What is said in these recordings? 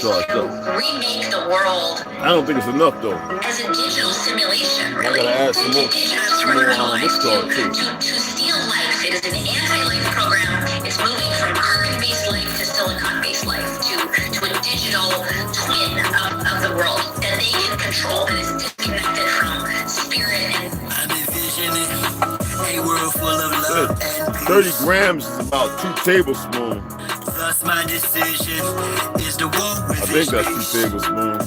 charged up. Remake the world. I don't think it's enough though. As a digital simulation, really. I gotta add some more. To steal life. It is an anti-life program. It's moving from carbon-based life to silicon-based life to a digital twin of the world that they can control, that is disconnected from spirit and. I'm envisioning a world full of love and peace. 30 grams is about 2 tablespoons. Thus my decision is to walk with I think that's 2 tablespoons.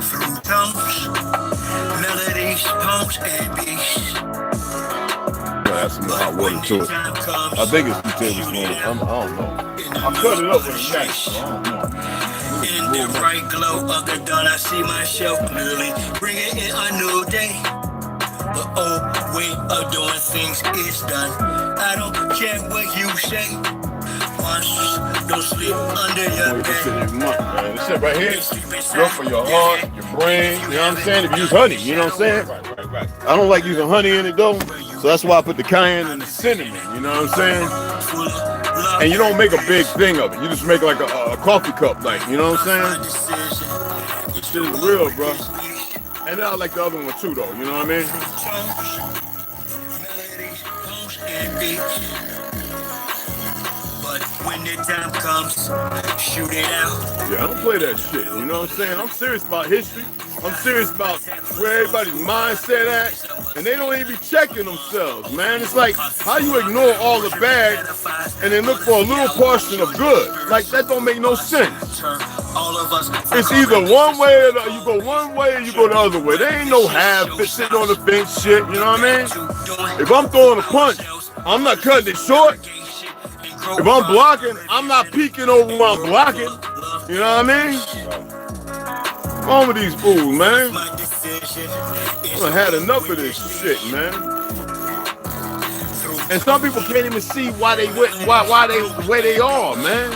Through tones, melodies, poems, and beats. Add some hot water to it. I think it's 2 tablespoons. I don't know. I'll cut it up with a knife. So I don't know. In the bright glow of the dawn, I see myself clearly, bringing in a new day. The old way of doing things is done. I don't care what you say. Monsters don't sleep under your bed. This shit right here, good for your heart, your brain. You know what I'm saying? If you use honey, you know what I'm saying? Right. I don't like using honey in it though, so that's why I put the cayenne and the cinnamon. You know what I'm saying? And you don't make a big thing of it. You just make like a coffee cup, like, you know what I'm saying? This shit is real, bro. And I like the other one too, though. You know what I mean? But when the time comes, shoot it out. Yeah, I don't play that shit. You know what I'm saying? I'm serious about history. I'm serious about where everybody's mindset at, and they don't even be checking themselves, man. It's like how you ignore all the bad and then look for a little portion of good. Like that don't make no sense. It's either one way or you go one way or you go the other way. There ain't no half sitting on the fence shit. You know what I mean? If I'm throwing a punch, I'm not cutting it short. If I'm blocking, I'm not peeking over while I'm blocking. You know what I mean? What's wrong with these fools, man? I had enough of this shit, man. And some people can't even see why they where they are, man.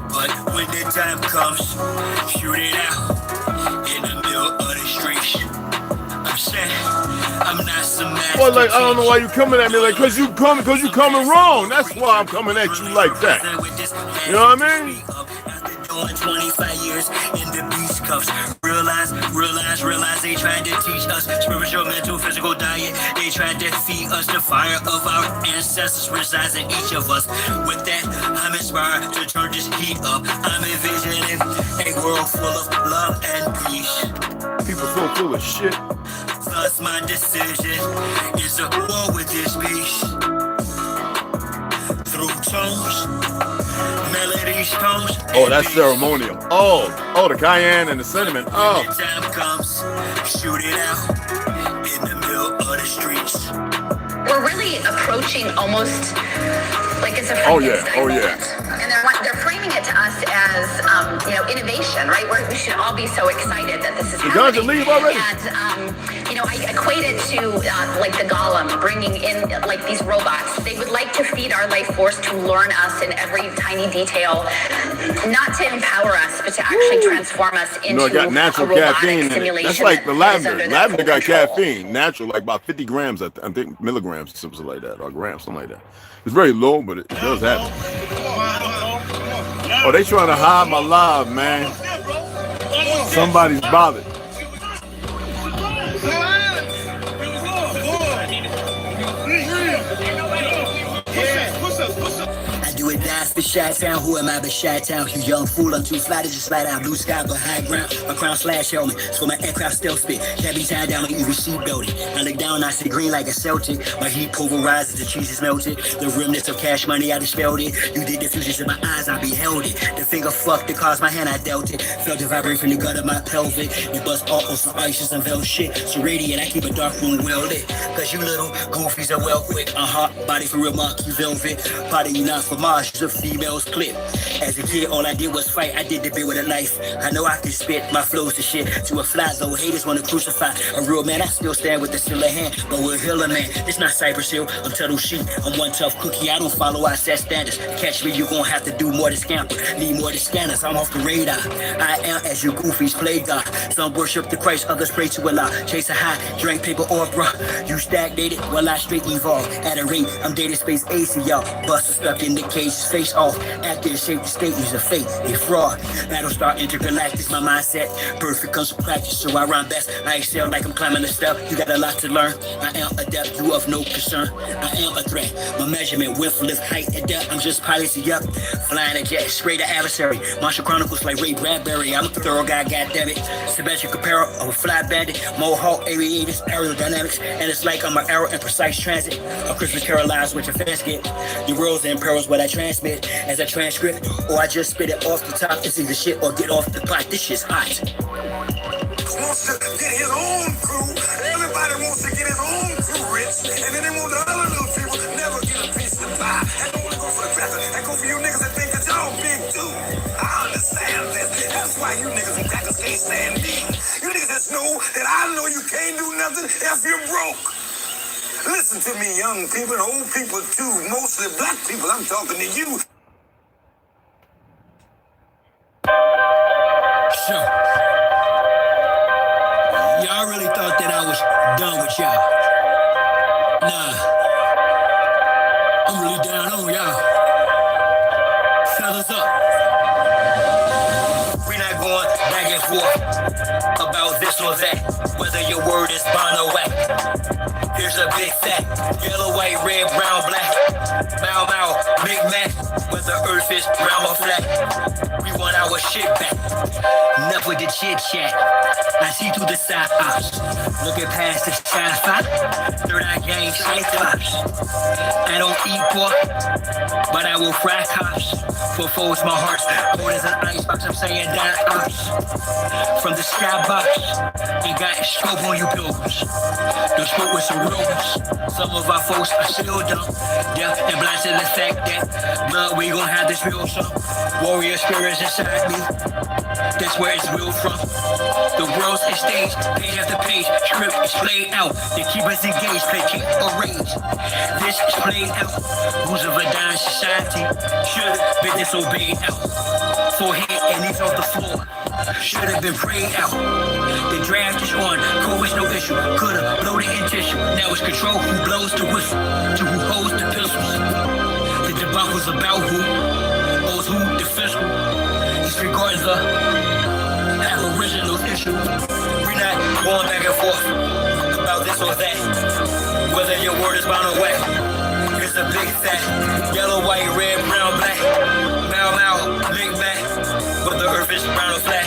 But when the time comes, shoot it out in the middle of the streets. I'm saying I'm not some man. Well, like I don't know why you coming at me like cause you coming wrong. That's why I'm coming at you like that. You know what I mean? 25 years in the beast cuffs. Realize they trying to teach us spiritual, mental, physical diet. They trying to feed us the fire of our ancestors resides in each of us. With that, I'm inspired to turn this heat up. I'm envisioning a world full of love and peace. People so full of shit. Thus my decision is a war with this beast. Through tones, melodies, tones. Oh, that's ceremonial. Oh, the cayenne and the cinnamon. Oh. When the time comes, shoot it out in the middle of the streets. We're really approaching almost like it's a Frankenstein moment. And they're framing it to us as innovation, right? We should all be so excited that this is happening. Leave already. And I equate it to like the Golem bringing in like these robots. They would like to feed our life force to learn us in every tiny detail, not to empower us, but to actually transform us into it got natural a caffeine simulation. That's like the lavender. Lavender got caffeine, natural, like about 50 grams, I think milligrams, something like that, or grams, something like that. It's very low, but it does happen. Oh, they trying to hide my live, man. Somebody's bothered. Do it die for Chi-Town, who am I but Chi-Town? You young fool, I'm too fly to just slide out. Blue sky but high ground, my crown slash helmet. So my aircraft still spit, can't be tied down like even sheep building. I look down, I see green like a Celtic. My heat pulverizes, the cheese is melted. The remnants of cash money, I dispelled it. You did the fusions in my eyes, I beheld it. The finger fucked, the caused my hand, I dealt it. Felt the vibrate from the gut of my pelvic. You bust off on some ices and veil shit. So radiant, I keep a dark room well lit. Cause you little goofies are well quick. Hot body for real, monkey velvet. Body you not for Mars, she's a female's clip. As a kid, all I did was fight. I did the bit with a knife. I know I can spit my flows to shit. To a fly zone, haters wanna crucify a real man. I still stand with the silver hand, but we're healer man. It's not Cypress Hill, I'm Tuttle Sheep. I'm one tough cookie, I don't follow our set standards. Catch me, you gon' have to do more to scamper. Need more to scanners, I'm off the radar. I am as you goofies play God. Some worship the Christ, others pray to Allah. Chase a high, drink paper or bruh. You stagnated, while I straight evolve. At a rate, I'm data space AC, y'all. Buster stuck in the case, face off. After it shaped the state, use a fake, a fraud. Battlestar intergalactic, my mindset. Perfect comes from practice, so I rhyme best. I excel like I'm climbing a step. You got a lot to learn. I am adept, you of no concern. I am a threat. My measurement, width, lift, height, and depth. I'm just piloting up. Flying a jet, straight to adversary. Martial Chronicles like Ray Bradbury. I'm a thorough guy, goddammit. Sebastian Capero, I'm a fly bandit. Mohawk, aviators, aerodynamics. And it's like I'm an arrow in precise transit. A Christmas Carol lies with your fans get. The rules and perils what I transmit as a transcript. Or I just spit it off the top. It's either shit or get off the pot. This shit's hot. Wants to get his own crew. Everybody wants to get his own crew rich. And then they want the other little people never get a piece of pie. And don't want to go for the cracker. And go for you niggas that think that y'all big too. I understand this. That's why you niggas and crackers can't stand me. You niggas just know that I know you can't do nothing if you're broke. Listen to me, young people and old people too. Mostly black people, I'm talking to you. Sure. Y'all really thought that I was done with y'all. Nah. I'm really down on y'all. Fellas up. We not going back and forth about this or that. Whether your word is bond or whack. Here's a big fact. Yellow, white, red, brown, black. Bow, bow, Big Mac. Whether earth is round or flat. We want our shit back. Enough with the chit chat. I see through the side ops. Looking past the sci-fi. Third eye gang cyclops. I don't eat pork, but I will fry cops. For foes, my heart's cold as an icebox. I'm saying that ops. From the skybox. Ain't got scope on you pilgrims. Don't smoke with some real ones. Some of our folks are still dumb. Deaf and blind to the fact that blood, we gon' have this real song. Warrior spirits inside me. That's where it's real from. The world's a stage, page after page, script is played out. They keep us engaged, placate or rage. This is played out. Rules of a dying society should have been disobeyed out. Forehead and knees off the floor should have been prayed out. The draft is on, COVID no issue. Could've blown it in tissue. Now it's control who blows the whistle to who holds the pistols. The debacle's about who owes who the fiscal. Disregarding the aboriginal issue. We not going back and forth about this or that. Whether your word is bound or whack. Here's a big fact. Yellow, white, red, brown, black. Bow, bow, Big Mac. Whether earth is round or flat.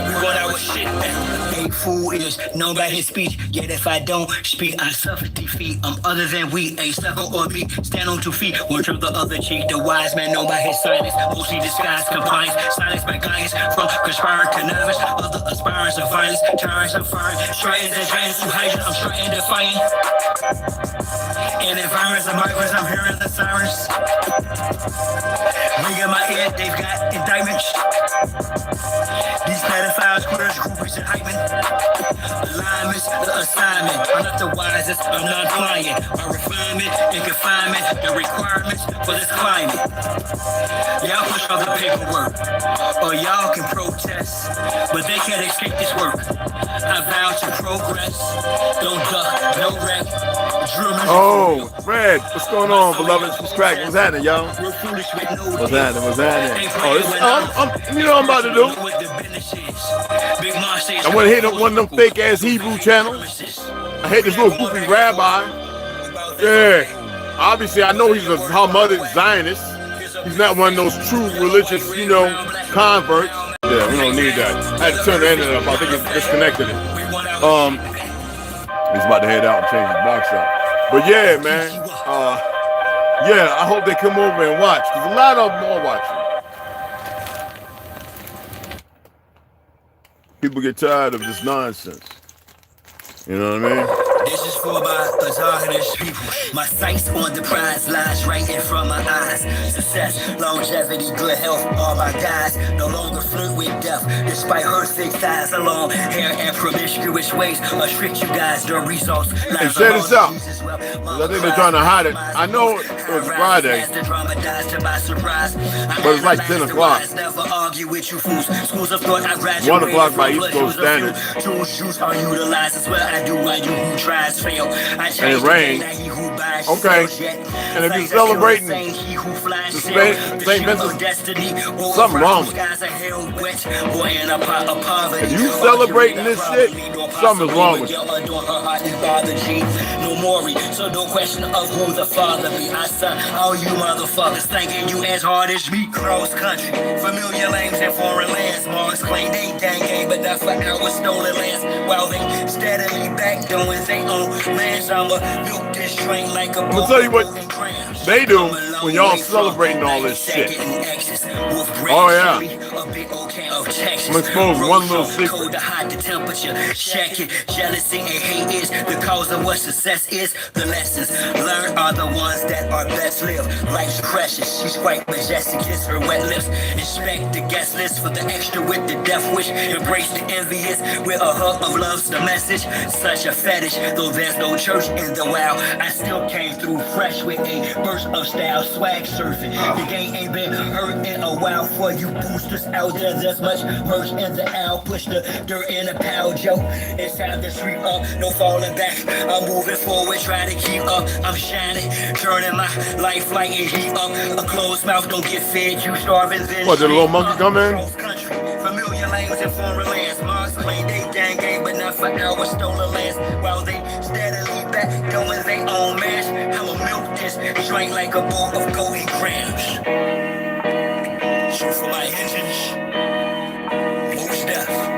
We want our shit back. A fool is known by his speech. Yet if I don't speak, I suffer defeat. I'm other than we, a sucker or me. Stand on 2 feet, one turn the other cheek. The wise man known by his silence, mostly disguised compliance. Silence by guidance from conspiring connivance. Other aspirants of violence, tyrants of fire. Striding the giants to hydra, I'm striding defiant. In environments of migrants, I'm hearing the sirens. Ring in my ear, they've got indictments. These pedophiles, quitters, groupies, and hype men. Alignments, the assignment. I'm not the wisest, I'm not flying. My refinement and confinement, the requirements for this climate. Y'all push all the paperwork, or y'all can protest, but they can't escape this work. I vow to progress, don't duck, no wreck. Oh, Fred, what's going on, beloved? What's cracking? What's happening, y'all? What's happening? What's happening? Oh, you know what I'm about to do? I want to hit one of them fake ass Hebrew channels. I hate this little goofy rabbi. Yeah, obviously I know he's a Talmudic Zionist. He's not one of those true religious, converts. Yeah, we don't need that. I had to turn the internet up. I think it disconnected it. He's about to head out and change his box up. But yeah, man. Yeah, I hope they come over and watch, because a lot of them are watching. People get tired of this nonsense. You know what I mean? This is for my Azahanish people. My sights on the prize lies right in front of my eyes. Success, longevity, good health, all my guys no longer flirt with death. Despite her thick thighs, long hair and promiscuous ways, restrict you guys the results. Hey, check this out. I think they're trying to hide it. I know it was Friday, but it's like 10 o'clock. 1 o'clock by East Coast Standard. Tools are utilized as well. I do why you who try rise fail. I And it rained. Okay. And if you're celebrating the St. Vincent, something wrong with it. If you celebrating this shit, something's wrong with you. No more, so no question of who the father be. I saw all you motherfuckers thinking you as hard as me. Cross country, familiar lanes and foreign lands. Marks claim they gang, but not for our stolen lands. While they steadily back doing they own lands, I'ma milk this train like a I'm gonna tell you what they do when y'all celebrating all this shit. Oh yeah. I'm gonna expose one little secret. Check it. Jealousy and hate is the cause of what success is. The lessons learned are the ones that are best lived. Life's precious. She's quite majestic. Kiss her wet lips. Inspect the guest list for the extra with the death wish. Embrace the envious with a hug of love's the message. Such a fetish, though there's no church in the wild. I still came through fresh with a burst of style, swag surfing. The game ain't been hurt in a while for you boosters out there. There's much merch in the owl. Push the dirt in the pile, Joe. Inside the street up, no falling back. I'm moving forward, trying to keep up. I'm shining, turning my life like a heat up. A closed mouth don't get fed, you starving. Then what, did a little monkey come in? Familiar lanes and foreign lands. Mars claim they gang, but not for our stolen lands. While they steadily back doing they own mash. I'ma milk this drink like a bowl of golden grams. Shoot for my engines.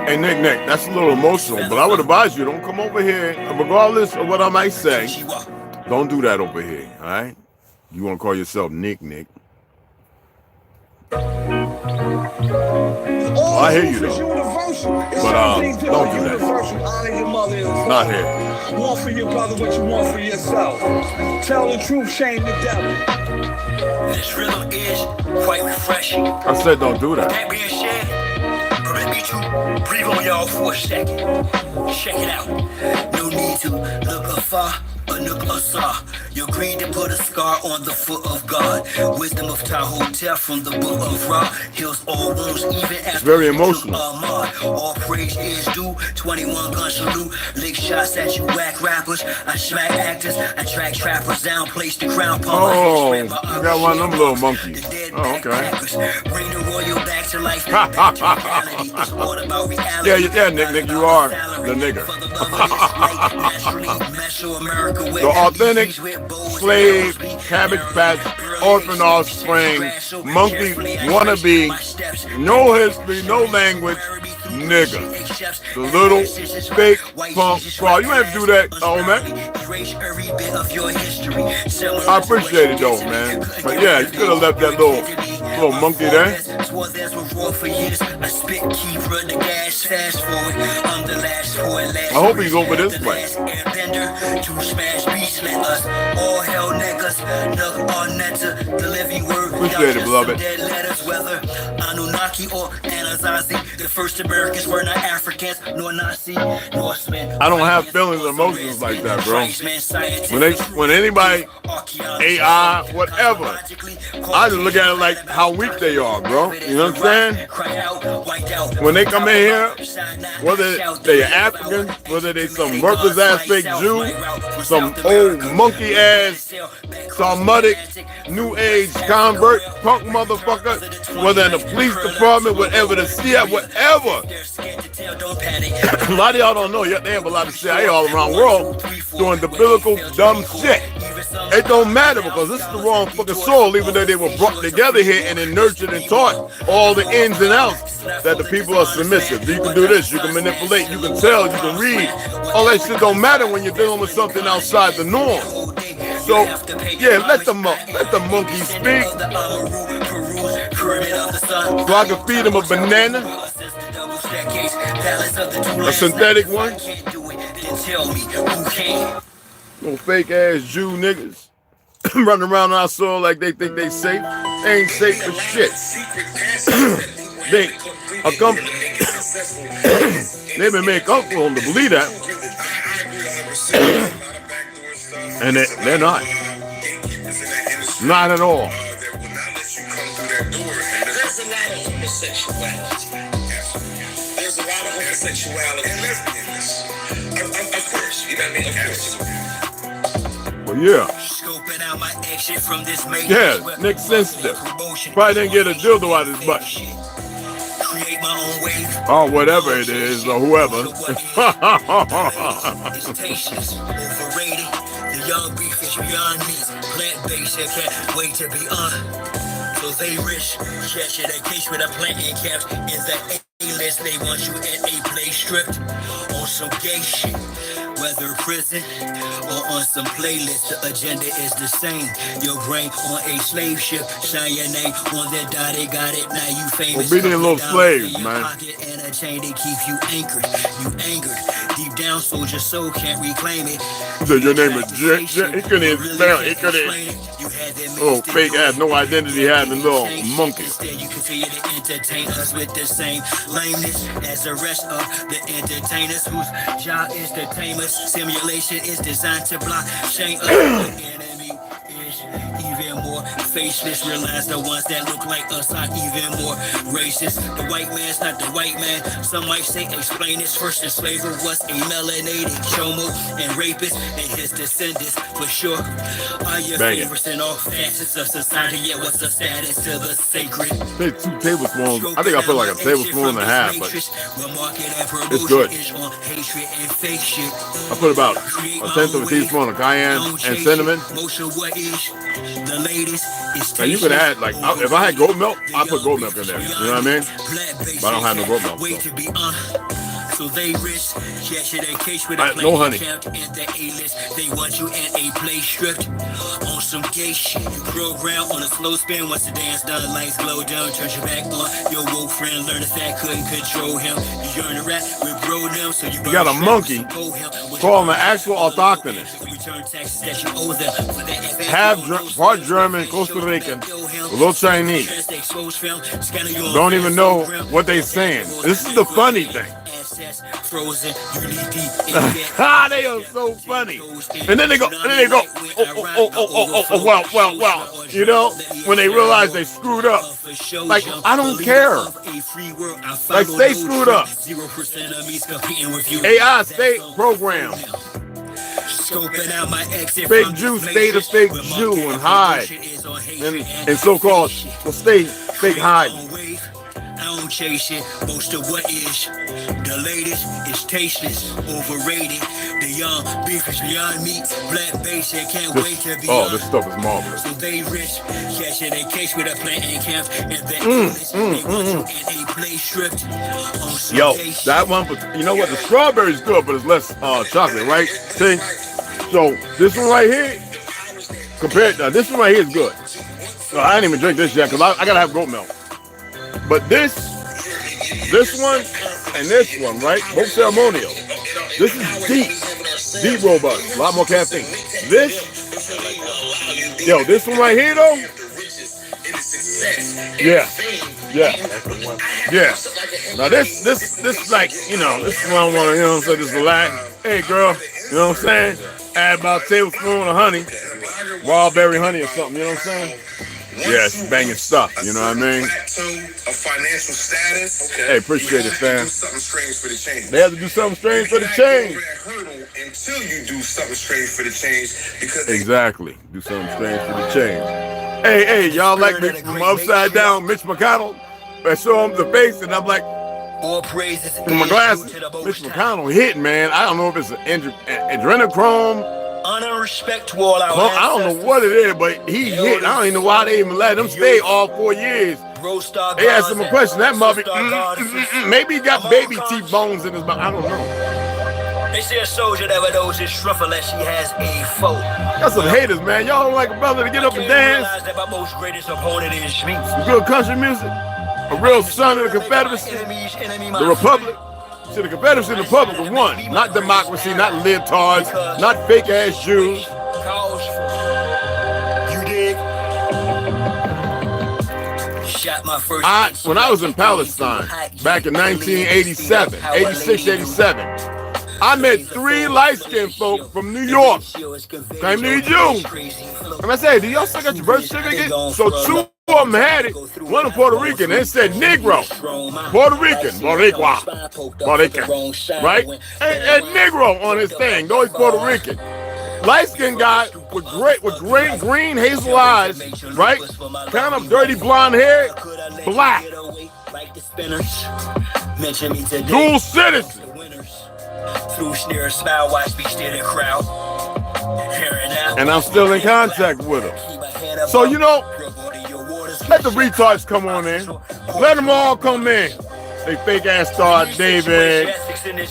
Hey, Nick, that's a little emotional, but I would advise you, don't come over here, regardless of what I might say, don't do that over here, all right? You want to call yourself Nick. Well, I hear you, though. But, don't do that. Not here. Want for your brother what you want for yourself. Tell the truth, shame the devil. This rhythm is quite refreshing. I said don't do that. That being said, permit me to breathe on y'all for a second. Check it out. No need to look afar or look asar. You agreed to put a scar on the foot of God. Wisdom of Tahoe from the book of Ra. Heals all wounds even after it's very emotional. All praise is due. 21 gun salute. Lick shots at you whack rappers. I smack actors. I track trappers down. Place the crown palm. Oh, you got one of them little monkeys. Oh, okay. Bring the royal back to life. Yeah, Nick, you are the nigger. The authentic slave, cabbage patch, orphan offspring, monkey wannabe, no history, no language, nigga. The little fake punk fraud. You ain't have to do that, oh man. I appreciate it though, man. But yeah, you could have left that little monkey there. I hope he's over this way. Appreciate it, beloved. The first Americans were not Africans, nor Nazi, nor Spanish. I don't have feelings or emotions like that, bro. When anybody, AI, whatever, I just look at it like how weak they are, bro. You know what I'm saying? When they come in here, whether they're African, whether they some worthless ass fake Jew, some old monkey ass, Talmudic, new age convert, punk motherfucker, whether in the police department, whatever, the CIA, whatever. A lot of y'all don't know yet. They have a lot of CIA all around the world doing the biblical dumb shit. It don't matter because this is the wrong fucking soil, even though they were brought together here and then nurtured and taught all the ins and outs that the people are submissive. You can do this, you can manipulate, you can tell, you can read. All that shit don't matter when you're dealing with something outside the norm. So, yeah, let the monkey speak. So I can feed him a banana, a synthetic one. Little fake ass Jew niggas running around our soil like they think they safe. They ain't safe for shit. They've been made comfortable for them to believe that. And they're not. Not at all. There's a lot of homosexuality and lesbians. course, you know what I mean? Well, yeah. Scoping out my exit from this Yeah, Nick sensitive. Probably didn't get a dildo out of his butt. Create my own wave. Or whatever it is, or whoever. It's tasteless, overrated. The young beef is beyond me. Plant-based, I can't wait to be on. So they rich, catch it a case with a planting caps in the A-list. They want you in a place stripped on some gay shit. Whether prison or on some playlist, the agenda is the same. Your brain on a slave ship, shine your name on that dot, they got it, now you famous. Obedient little slaves, man. And a chain to keep you anchored, you angered. Deep down, so your soul can't reclaim it. So your name is He couldn't even spell it. He couldn't. Oh, fake ass, no identity having little monkey. Instead, you continue to entertain us with the same lameness as the rest of the entertainers whose job is to tame us. Simulation is designed to block shame. The enemy is even more faceless. Realize the ones that look like us are even more racist. The white man's not the white man. Some might say explain this. First enslaver was a melanated chomo and rapist and his descendants for sure are your favorites in all facets of society. Yet what's the status to the sacred? Take 2 tablespoons. I think I put like a tablespoon and a half, but it's good. I put about a 1/10 of a teaspoon of cayenne and cinnamon. And you could add, like, if I had goat milk, I'd put goat milk in there. You know what I mean? But I don't have no goat milk. So they risk, no honey. They want you in a place stripped on some gay shit. You program on a slow spin. Once the dance done, lights glow down. Turn your back on your woke friend. Learn if that couldn't control him. You yearn to rap with bro now, so you got a monkey called an actual autochthonist. Part German, Costa Rican, a little Chinese. Don't even know what they saying. This is the funny thing. They are so funny. And then they go, well, you know, when they realize they screwed up. Like, I don't care. Like, stay screwed up. AI, stay programmed. Fake Jew, stay the fake Jew and hide. And so-called, well, stay fake hiding. I don't chase it, most of what is the latest is tasteless, overrated. The young beef is beyond meat, black base, I can't wait to be on. This stuff is marvelous. So they rich, catch it a case with a plant and camp, and they want you in a place stripped on some Yo, that one, you know what, the strawberry's good, but it's less chocolate, right? See? So, this one right here, this one right here is good. So I didn't even drink this yet, because I gotta have goat milk. But this one, and this one, right? Both ceremonial. This is deep robust, a lot more caffeine. This one right here though. Yeah. Now this like, you know, this is what I want to, you know what I'm saying, just relax. Hey girl, you know what I'm saying? Add about a tablespoon of honey, wild berry honey or something, you know what I'm saying? Yeah, it's banging stuff, you know what I mean? A financial status. Hey, appreciate it, fam. Something strange for the change. They have to do something strange for the change. Until you do something strange for the change, because exactly, do something strange for the change. Hey, y'all like me from upside down, Mitch McConnell? I show him the face, and I'm like, all praises in my glasses. Mitch McConnell hit, man. I don't know if it's adrenochrome. Honor and respect to all our I don't know what it is, but he hit. I don't even know why they even let him stay all 4 years. They asked him a question. That mother, maybe he got baby teeth bones in his mouth. I don't know. They say a soldier never knows his truth unless he has a foe. That's some haters, man. Y'all don't like a brother to get up and dance. That my most greatest opponent is me. Good country music. A real son of the Confederacy. The Republic. See, the Confederacy and the Republic are one. Not democracy, not libtards, not fake-ass Jews. You dig? When I was in Palestine, back in 1987, 86, 87, I met 3 light-skinned folk from New York. Came to meet you. And I said, do y'all still got your birth certificate? So 2 of them had it. One of them Puerto Rican. They said Negro. Puerto Rican. Boricua. Right? And Negro on his thing. No, he's Puerto Rican. Light-skinned guy with green hazel eyes, right? Kind of dirty blonde hair, black. Dual citizen. And I'm still in contact with him. So, you know, let the retards come on in. Let them all come in. They fake ass star David.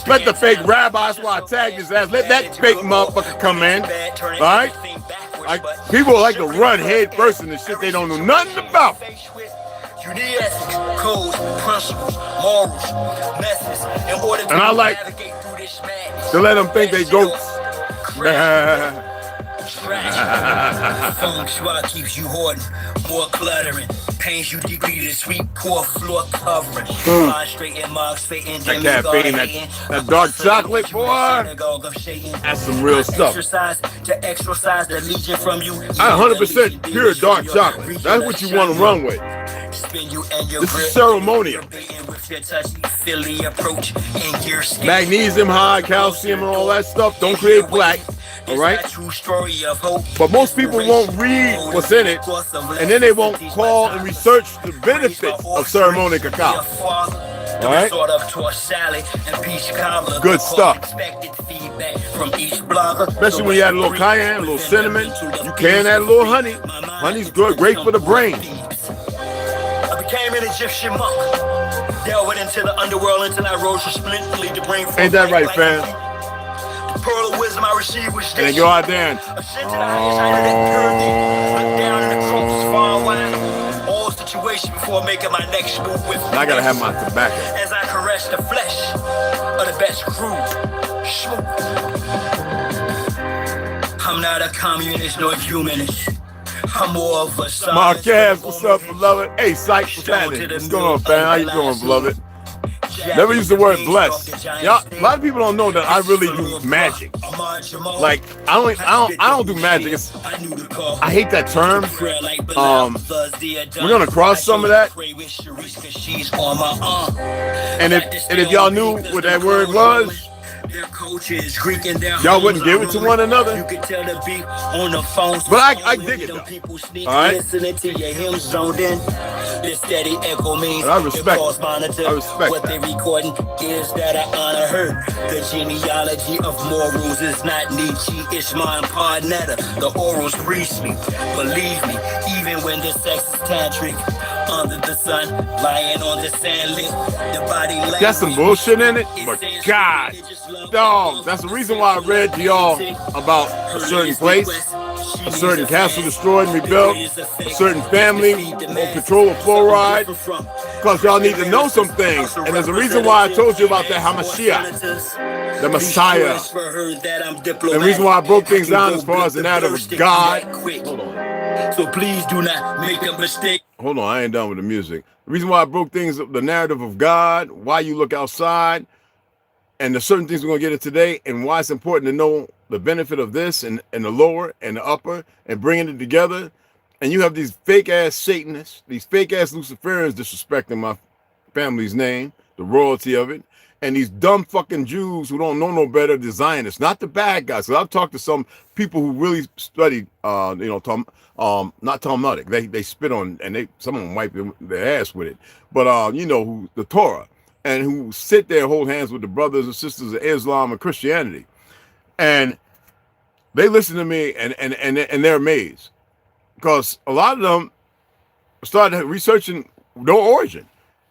Let the fake rabbi, that's why I tagged his ass. Let that fake motherfucker come in. Right? Like, people like to run head first in the shit they don't know nothing about. And I like to let them think they goats. Feng Shui keeps you hoarding, more cluttering, pains you deeply to sweep core floor covering. That caffeine, that dark chocolate, boy, that's some real stuff. To exorcise the legion from you. I 100% pure dark chocolate. That's what you want to run with. This is ceremonial. Magnesium high, calcium, and all that stuff. Don't create black. All right, but most people won't read what's in it, and then they won't call and research the benefits of ceremonial cacao. All right, good stuff. Especially when you add a little cayenne, a little cinnamon. You can add a little honey. Honey's good, great for the brain. I became an Egyptian monk, delving into the underworld until I rose to splint, lead the brain. Ain't that right, fam? Pearl of wisdom I received was and go out there and down in the cross far wide. All situation before making my next move with I gotta have my tobacco. As I caress the flesh of the best crew. I'm not a communist nor humanist. I'm more of a Marquez, what's up, beloved? Hey, Psych, what's happening? What's going on, fam? How you doing, beloved? Never use the word blessed. Y'all, a lot of people don't know that I really do magic. Like I don't do magic. I hate that term. We're gonna cross some of that. And if y'all knew what that word was, y'all wouldn't give it to one another. But I dig it though. Alright? And I respect what they recording is that I honor her. The genealogy of morals is not Nietzsche, it's my Parnetta. The orals grease me, believe me, even when the sex is tantric. Under the sun, lying on the sand lip, the body got some bullshit in it, but God, dog, that's the reason why I read to y'all about a certain place, a certain castle destroyed and rebuilt, a certain family on control of fluoride, because y'all need to know some things. And there's a reason why I told you about that Hamashiach, the Messiah. The reason why I broke things down as far as the narrative of God. Hold on. So please do not make a mistake. Hold on, I ain't done with the music. The reason why I broke things, the narrative of God, why you look outside, and the certain things we're going to get into today, and why it's important to know the benefit of this and the lower and the upper, and bringing it together. And you have these fake-ass Satanists, these fake-ass Luciferians disrespecting my family's name, the royalty of it, and these dumb fucking Jews who don't know no better, the Zionists, not the bad guys. Because I've talked to some people who really studied, not Talmudic. They spit on, and some of them wipe their ass with it. But who the Torah, and who sit there and hold hands with the brothers and sisters of Islam and Christianity, and they listen to me and they're amazed because a lot of them started researching their origin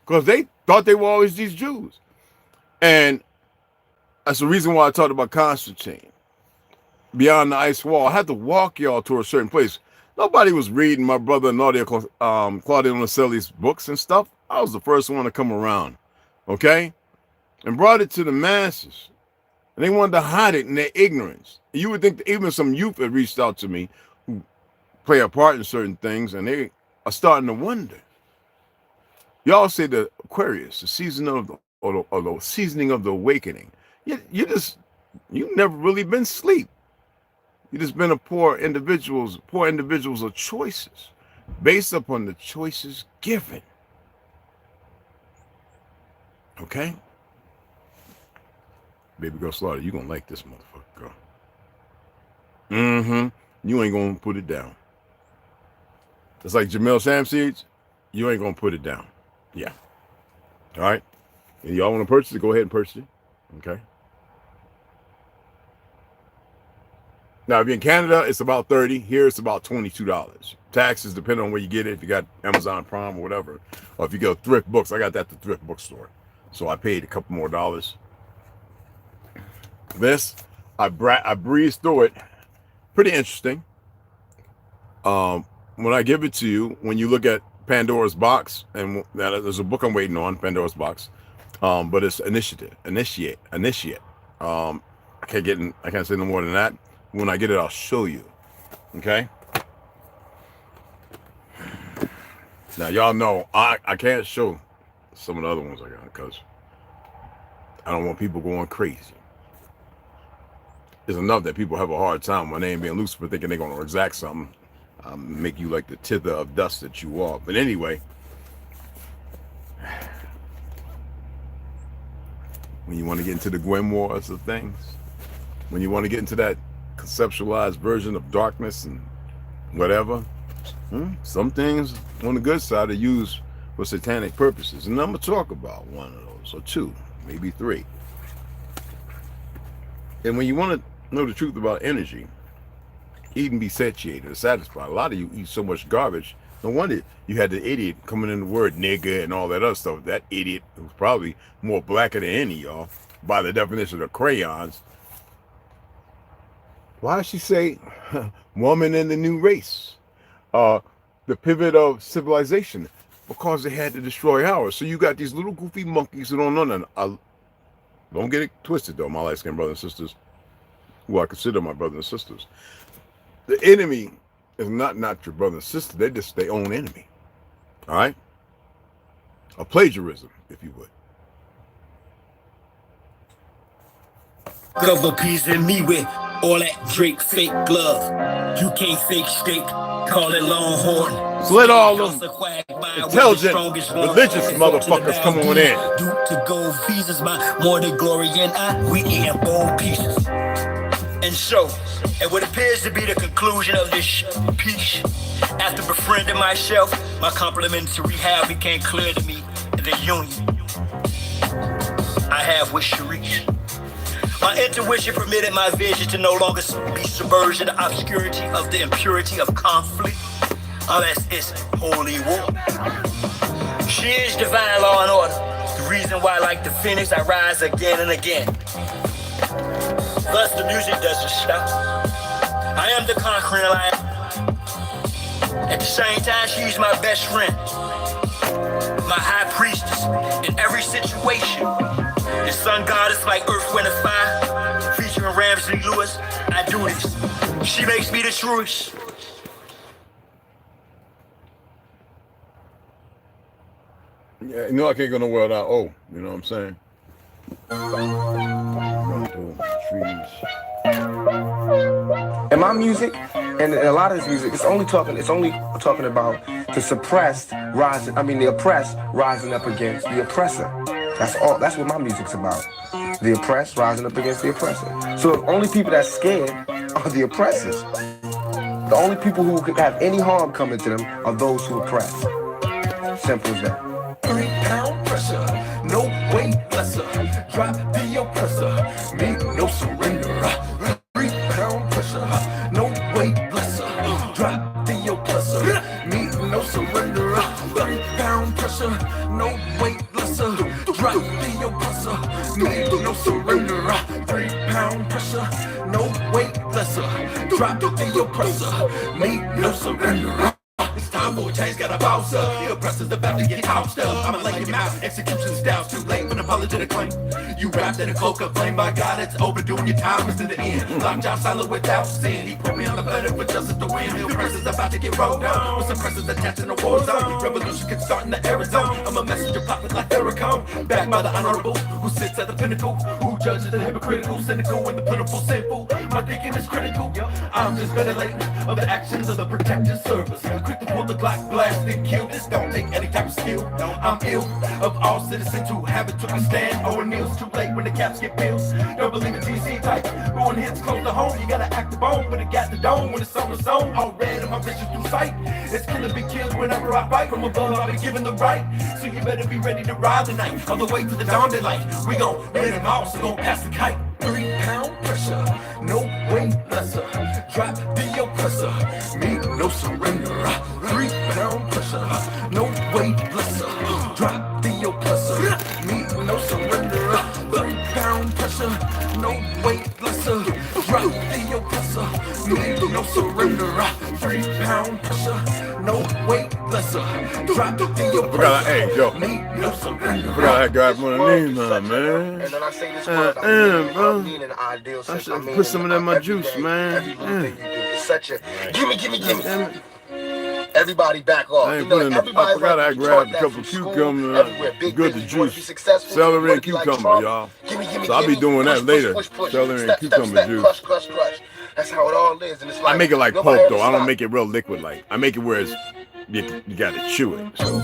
because they thought they were always these Jews. And that's the reason why I talked about Constantine. Beyond the ice wall, I had to walk y'all to a certain place. Nobody was reading my brother Claudio Naselli's books and stuff. I was the first one to come around, okay? And brought it to the masses. And they wanted to hide it in their ignorance. You would think that even some youth had reached out to me who play a part in certain things, and they are starting to wonder. Y'all say the Aquarius, the season of the seasoning of the awakening. You've never really been asleep. You just been poor individuals of choices. based upon the choices given. Okay? Baby girl Slaughter, you gonna like this motherfucker, girl. You ain't gonna put it down. It's like Jamil Samseeds, you ain't gonna put it down. Yeah. All right? And y'all want to purchase it, go ahead and purchase it. Okay? Now, if you're in Canada, it's about $30. Here, it's about $22. Taxes, depending on where you get it, if you got Amazon Prime or whatever. Or if you go Thrift Books, I got that at the Thrift Bookstore. So I paid a couple more dollars. This, I breezed through it. Pretty interesting. When I give it to you, when you look at Pandora's Box, and there's a book I'm waiting on, Pandora's Box, but it's initiate. I can't say no more than that. When I get it, I'll show you. Okay. Now y'all know I can't show some of the other ones I got because I don't want people going crazy. It's enough that people have a hard time when they ain't being Lucifer thinking they're gonna exact something. Make you like the tither of dust that you are. But anyway, when you want to get into the grimoires of things, when you want to get into that conceptualized version of darkness and whatever, some things on the good side are used for satanic purposes. And I'm going to talk about one of those, or two, maybe three. And when you want to know the truth about energy, eat and be satiated or satisfied. A lot of you eat so much garbage. No wonder you had the idiot coming in the word nigga and all that other stuff. That idiot was probably more blacker than any of y'all by the definition of crayons. Why does she say woman in the new race? The pivot of civilization. Because they had to destroy ours. So you got these little goofy monkeys who don't know nothing. Don't get it twisted though, my light-skinned brothers and sisters, who I consider my brothers and sisters. The enemy is not your brother and sister. They're just their own enemy. All right? A plagiarism, if you would. Cover pleasing me with all that Drake fake glove. You can't fake steak, call it Longhorn. So let all them intelligent, religious motherfuckers come on in. Due to gold visas, my more than glory and I, we eating bone pieces. And so, at what appears to be the conclusion of this piece, after befriending myself, my compliment to rehab became clear to me the union I have with Sharice. My intuition permitted my vision to no longer be submerged in the obscurity of the impurity of conflict, unless it's holy war. She is divine law and order. The reason why, like the phoenix, I rise again and again. Thus, the music doesn't stop. I am the conquering lion. At the same time, she's my best friend, my high priestess in every situation. The sun goddess like earth, wind, and fire. Featuring Ramsey Lewis, I do this. She makes me the truest. Yeah, you know I can't go nowhere without you know what I'm saying? And my music, and a lot of this music, it's only talking about the suppressed rising. The oppressed rising up against the oppressor. That's all. That's what my music's about. The oppressed rising up against the oppressor. So the only people that's scared are the oppressors. The only people who could have any harm coming to them are those who oppress. Simple as that. 3-pound pressure, no weight lesser. Drop the oppressor, make no surrender. 3-pound pressure, no weight lesser. Drop the oppressor, make no surrender. 3-pound pressure, no weight lesser. Drop the oppressor, make no surrender. 3-pound pressure, no weight lesser. Drop the oppressor, make no surrender. It's time for a change, got a bounce up. The oppressor's about to get housed up. I'ma lay him out, execution style's too late for an apologetic claim. You wrapped in a cloak of flame, by God, it's overdue and your time is to the end. Locked down silent without sin. He put me on the planet for justice to win. The oppressor's about to get rolled down. With suppressors attached in a war zone. Revolution can start in the Arizona. I'm a messenger popping like Farrakhan. Backed by the honorable, who sits at the pinnacle, who judges the hypocritical, cynical, and the pitiful, sinful. my thinking is critical. I'm just ventilating of the actions of the protective service. Quick to pull the Glock, blast and kill. This don't take any type of skill. I'm ill of all citizens who haven't took a stand or kneels too late when the caps get pills. Don't believe the TC type. Going hits close to home. You gotta act the bone, but it got the dome when it's on the zone. All red and my vision through sight. It's killing big kills whenever I fight. From above, I'll be given the right. So you better be ready to ride tonight. All the way to the dawn daylight. We gon' let them all, so gon' pass the kite. 3-pound pressure, no weight lesser. Drop the oppressor, me no surrender. 3-pound pressure, no weight lesser. Drop the oppressor, me no surrender. 3-pound pressure, no weight lesser. Drop the oppressor, me no surrender. 3-pound pressure, no weight lesser. Drop the oppressor, me no surrender. I forgot that guy from the name, man. And then I say this word, I mean an ideal sense. I should put some of that in my juice, man. It's such a gimme. Everybody back off. I ain't putting I forgot I grabbed a couple cucumbers. Good to juice. Celery and cucumber, y'all. So I'll be doing that later. Celery and cucumber juice. Crush. That's how it all is. And it's like, I make it like pulp though. I don't make it real liquid like. I make it where it's you gotta chew it. So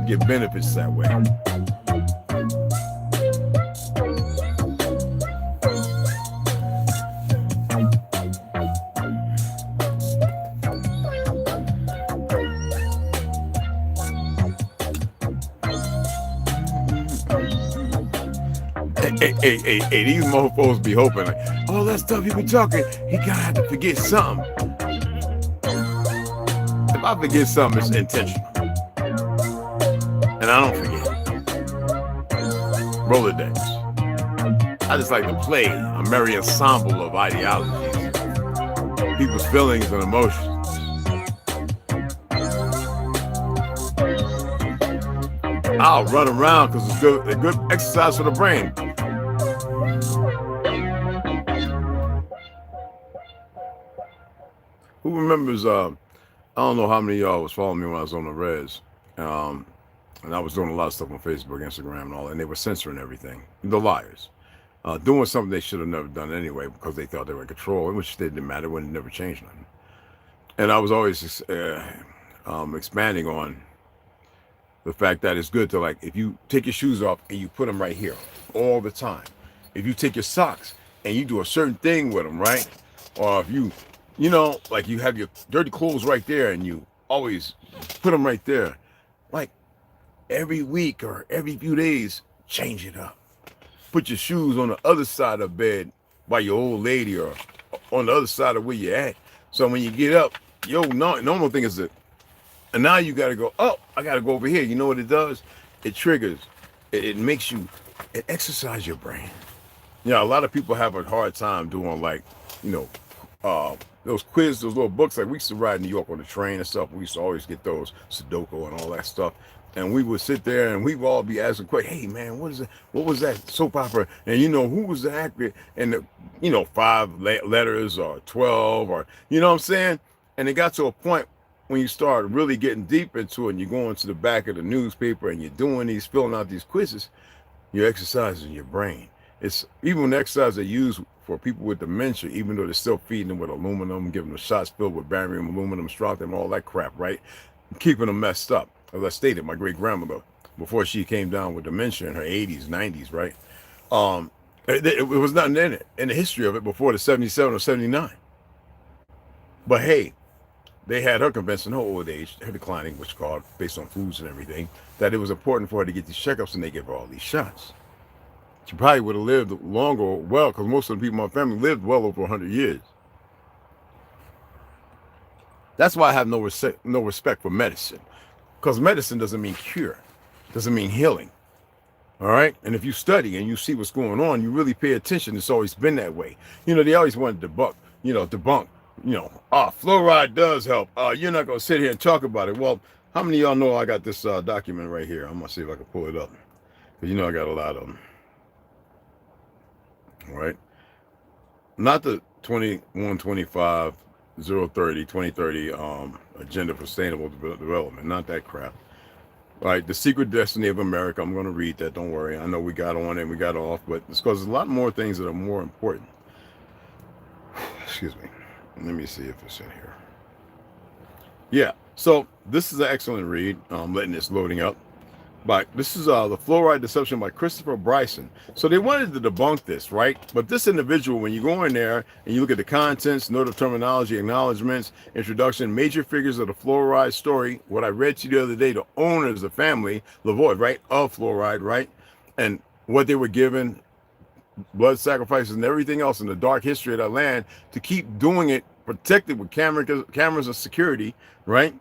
you get benefits that way. Hey, these mofos be hoping like, all that stuff you be talking, he gotta have to forget something. If I forget something, it's intentional. And I don't forget. Rolodex. I just like to play a merry ensemble of ideologies, people's feelings and emotions. I'll run around because it's a good exercise for the brain. Who remembers, I don't know how many of y'all was following me when I was on the res. And I was doing a lot of stuff on Facebook, Instagram, and all that, and they were censoring everything. The liars. Doing something they should have never done anyway because they thought they were in control, which didn't matter when it never changed nothing. And I was always expanding on the fact that it's good to, like, if you take your shoes off and you put them right here all the time. If you take your socks and you do a certain thing with them, right? Or if you know, like you have your dirty clothes right there and you always put them right there. Like every week or every few days, change it up. Put your shoes on the other side of bed by your old lady or on the other side of where you're at. So when you get up, normal thing is that, and now you got to go, oh, I got to go over here. You know what it does? It triggers. It makes you, it exercises your brain. You know, a lot of people have a hard time doing like, you know, those quizzes, those little books. Like we used to ride in New York on the train and stuff. We used to always get those Sudoku and all that stuff. And we would sit there and we would all be asking questions. Hey man, what is it? What was that soap opera? And you know, who was the actor? And the, you know, 5 letters or 12 or, you know what I'm saying? And it got to a point when you start really getting deep into it and you're going to the back of the newspaper and you're doing these, filling out these quizzes, you're exercising your brain. It's even the exercise they use for people with dementia, even though they're still feeding them with aluminum, giving them shots filled with barium, aluminum, strontium, all that crap, right? Keeping them messed up. As I stated, my great grandmother, before she came down with dementia in her 80s, 90s, right? It was nothing in it, in the history of it before the 77 or 79. But hey, they had her convinced in her old age, her declining, which called based on foods and everything, that it was important for her to get these checkups, and they gave her all these shots. She probably would have lived longer, well, because most of the people in my family lived well over 100 years. That's why I have no respect for medicine, because medicine doesn't mean cure, doesn't mean healing. All right, and if you study and you see what's going on, you really pay attention. It's always been that way. You know, they always want to debunk. Fluoride does help. You're not gonna sit here and talk about it. Well, how many of y'all know I got this document right here? I'm gonna see if I can pull it up, because you know I got a lot of them. All right, not the 2125 030 2030 agenda for sustainable development, not that crap. All right, the secret destiny of America. I'm going to read that, don't worry. I know we got on and we got off, but it's because there's a lot more things that are more important. excuse me. Let me see if it's in here. Yeah, so this is an excellent read. I'm letting this loading up. But this is the Fluoride Deception by Christopher Bryson. So they wanted to debunk this, right? But this individual, when you go in there and you look at the contents, note of terminology, acknowledgments, introduction, major figures of the fluoride story, what I read to you the other day, the owners, the family, Lavoie, right, of fluoride, right? And what they were given, blood sacrifices and everything else in the dark history of that land to keep doing it, protected with cameras and security, right?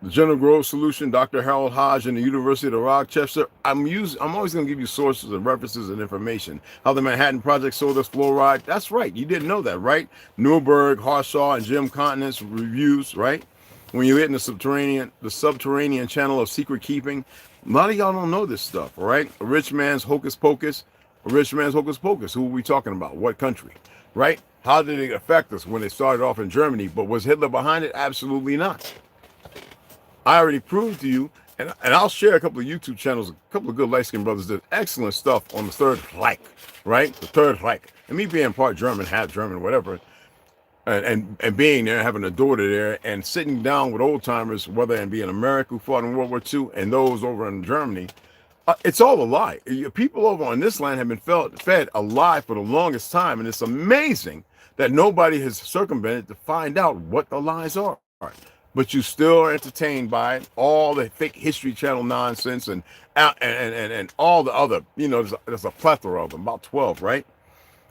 The General Grove Solution, Dr. Harold Hodge, and the University of Rochester. I'm always going to give you sources and references and information. How the Manhattan Project sold us fluoride. That's right. You didn't know that, right? Newberg, Harshaw, and Jim Continent's reviews, right? When you hit in the subterranean channel of secret keeping, a lot of y'all don't know this stuff, all right? A rich man's hocus pocus. A rich man's hocus pocus. Who are we talking about? What country, right? How did it affect us when it started off in Germany? But was Hitler behind it? Absolutely not. I already proved to you, and I'll share a couple of YouTube channels, a couple of good light-skinned brothers did excellent stuff on the Third Reich, right? The Third Reich. And me being part German, half German, whatever, and being there, having a daughter there, and sitting down with old-timers, whether it be in America who fought in World War II, and those over in Germany, it's all a lie. People over on this land have been fed a lie for the longest time, and it's amazing that nobody has circumvented to find out what the lies are. But you still are entertained by it, all the fake History Channel nonsense and all the other, you know, there's a plethora of them, about 12, right?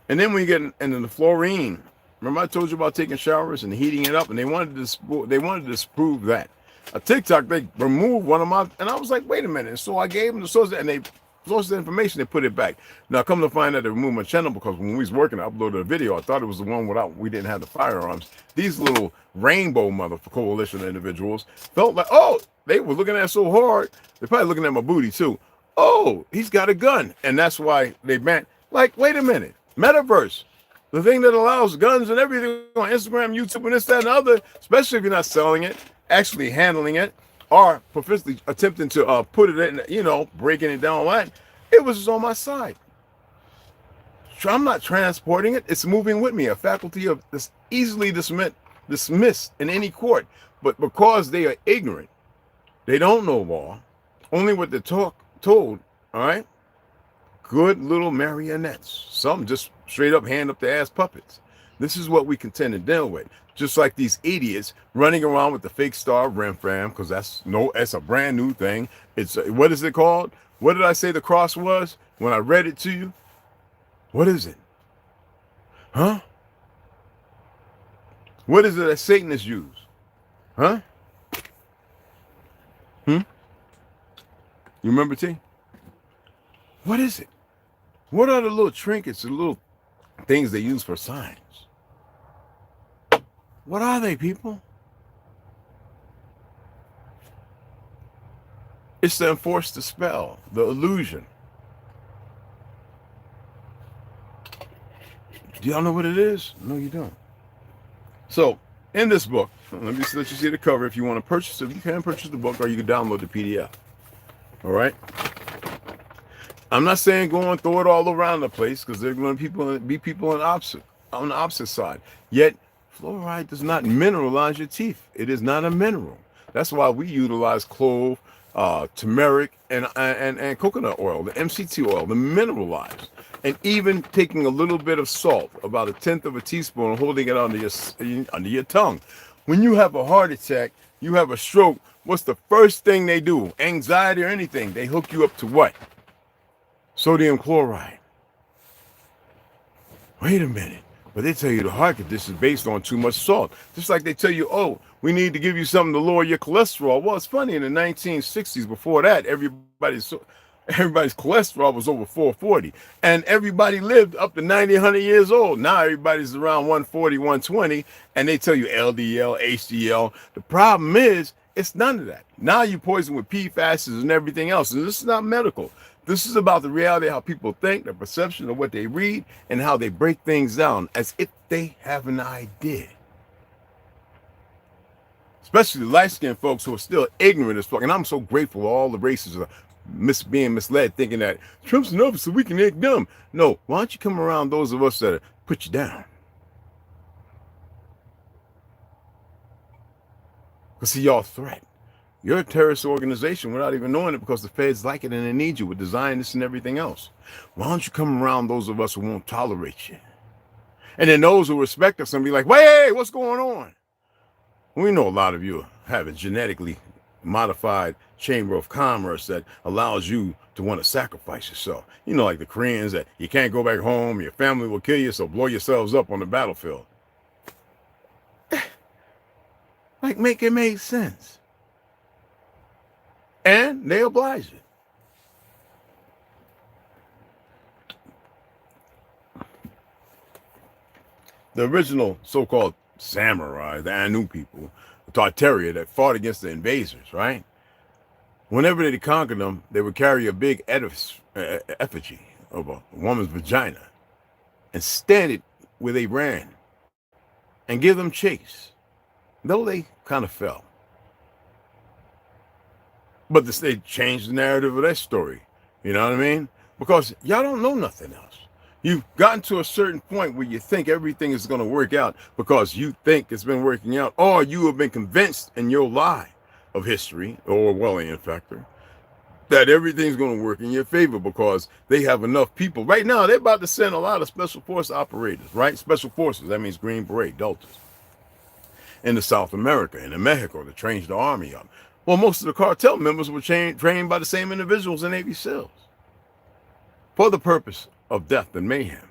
And then when you get into the fluorine, remember I told you about taking showers and heating it up, and they wanted to disprove that. A TikTok, they removed one of my, and I was like, wait a minute. So I gave them the source, and they source the information, they put it back. Now come to find out they removed my channel because when we was working, I uploaded a video. I thought it was the one without, we didn't have the firearms. These little rainbow coalition individuals felt like, oh, they were looking at it so hard. They're probably looking at my booty too. Oh, he's got a gun. And that's why they banned, like, wait a minute, metaverse, the thing that allows guns and everything on Instagram, YouTube, and this, that, and the other, especially if you're not selling it, actually handling it, or professionally attempting to put it in, you know, breaking it down like it was on my side. I'm not transporting it. It's moving with me. A faculty of this easily dismissed in any court. But because they are ignorant, they don't know law, only what they're told, all right? Good little marionettes. Some just straight up hand up the ass puppets. This is what we contend to deal with. Just like these idiots running around with the fake star Rim Fam, because that's a brand new thing. It's what is it called? What did I say the cross was when I read it to you? What is it? Huh? What is it that Satanists use? Huh? You remember, T? What is it? What are the little trinkets, the little things they use for signs? What are they, people? It's to enforce the spell, the illusion. Do y'all know what it is? No, you don't. So, in this book, let me let you see the cover. If you want to purchase it, you can purchase the book, or you can download the PDF. All right? I'm not saying go and throw it all around the place, because there are going to be people on the opposite side. Yet, fluoride does not mineralize your teeth. It is not a mineral. That's why we utilize clove, turmeric, and coconut oil, the MCT oil, the mineralized. And even taking a little bit of salt, about 1/10 of a teaspoon, and holding it under your tongue. When you have a heart attack, you have a stroke, what's the first thing they do? Anxiety or anything, they hook you up to what? Sodium chloride. Wait a minute. But they tell you the heart condition is based on too much salt. Just like they tell you, oh, we need to give you something to lower your cholesterol. Well, it's funny, in the 1960s, before that, everybody's cholesterol was over 440. And everybody lived up to 90, 100 years old. Now everybody's around 140, 120. And they tell you LDL, HDL. The problem is, it's none of that. Now you're poisoned with PFAS and everything else. And this is not medical. This is about the reality of how people think, the perception of what they read, and how they break things down as if they have an idea. Especially light-skinned folks who are still ignorant as fuck. And I'm so grateful all the races are being misled, thinking that Trump's nervous so we can act dumb. No, why don't you come around those of us that put you down? Because see, y'all threat. You're a terrorist organization without even knowing it because the feds like it and they need you with the Zionists and everything else. Why don't you come around those of us who won't tolerate you? And then those who respect us and be like, wait, what's going on? We know a lot of you have a genetically modified chamber of commerce that allows you to want to sacrifice yourself. You know, like the Koreans, that you can't go back home, your family will kill you, so blow yourselves up on the battlefield. Like, make it make sense. And they oblige you. The original so-called samurai, the Anu people, the Tartaria that fought against the invaders, right? Whenever they conquered them, they would carry a big effigy of a woman's vagina and stand it where they ran and give them chase, though they kind of fell. But they changed the narrative of that story. You know what I mean? Because y'all don't know nothing else. You've gotten to a certain point where you think everything is going to work out because you think it's been working out, or you have been convinced in your lie of history, or Orwellian factor, that everything's going to work in your favor because they have enough people. Right now, they're about to send a lot of special force operators, right? Special forces, that means Green Beret, Deltas, into South America and in Mexico to train the army up. Well, most of the cartel members were trained by the same individuals in Navy SEALs for the purpose of death and mayhem.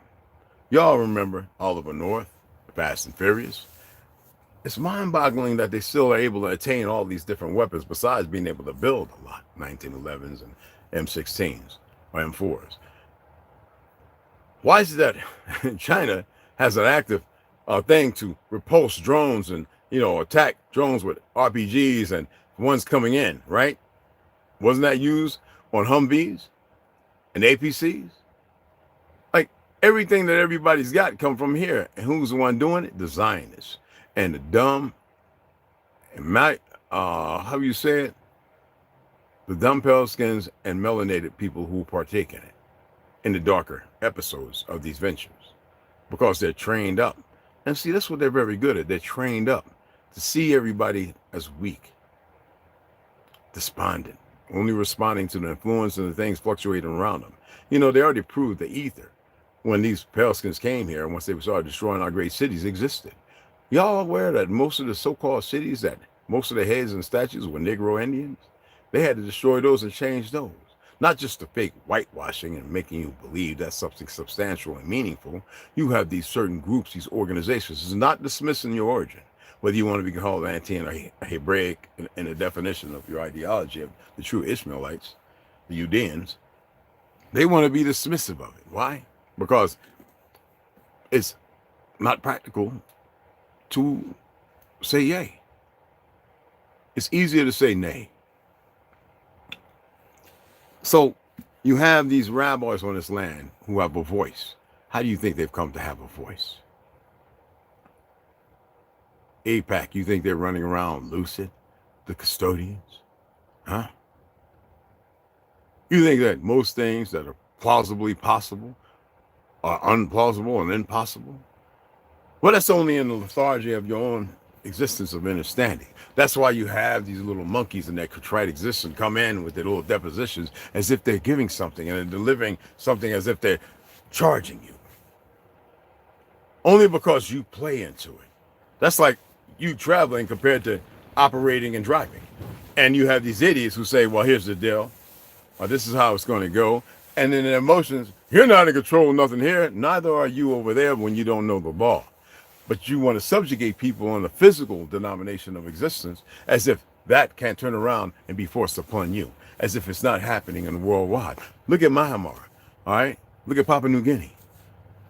Y'all remember Oliver North, Fast and Furious? It's mind-boggling that they still are able to attain all these different weapons besides being able to build a lot, 1911s and M16s or M4s. Why is it that China has an active thing to repulse drones and, you know, attack drones with RPGs and ones coming in, right? Wasn't that used on Humvees and APCs? Like, everything that everybody's got come from here. And who's the one doing it? The Zionists. And the dumb, and how you say it? The dumb pale skins and melanated people who partake in it, in the darker episodes of these ventures, because they're trained up. And see, that's what they're very good at. They're trained up to see everybody as weak, despondent, only responding to the influence and the things fluctuating around them. You know, they already proved the ether when these pale skins came here, and once they started destroying our great cities, existed. Y'all aware that most of the so-called cities, that most of the heads and statues were Negro Indians? They had to destroy those and change those. Not just the fake whitewashing and making you believe that's something substantial and meaningful. You have these certain groups, these organizations. It's not dismissing your origin, whether you want to be called anti or Hebraic in the definition of your ideology of the true Ishmaelites, the Judeans. They want to be dismissive of it. Why? Because it's not practical to say yay. It's easier to say nay. So you have these rabbis on this land who have a voice. How do you think they've come to have a voice? AIPAC, you think they're running around lucid? The custodians? Huh? You think that most things that are plausibly possible are unplausible and impossible? Well, that's only in the lethargy of your own existence of understanding. That's why you have these little monkeys in that contrite existence come in with their little depositions as if they're giving something and they're delivering something as if they're charging you. Only because you play into it. That's like you traveling compared to operating and driving. And you have these idiots who say, well, here's the deal. Or this is how it's going to go. And then their emotions, you're not in control of nothing here. Neither are you over there when you don't know the law. But you want to subjugate people on the physical denomination of existence as if that can't turn around and be forced upon you, as if it's not happening in the worldwide. Look at Myanmar, all right? Look at Papua New Guinea,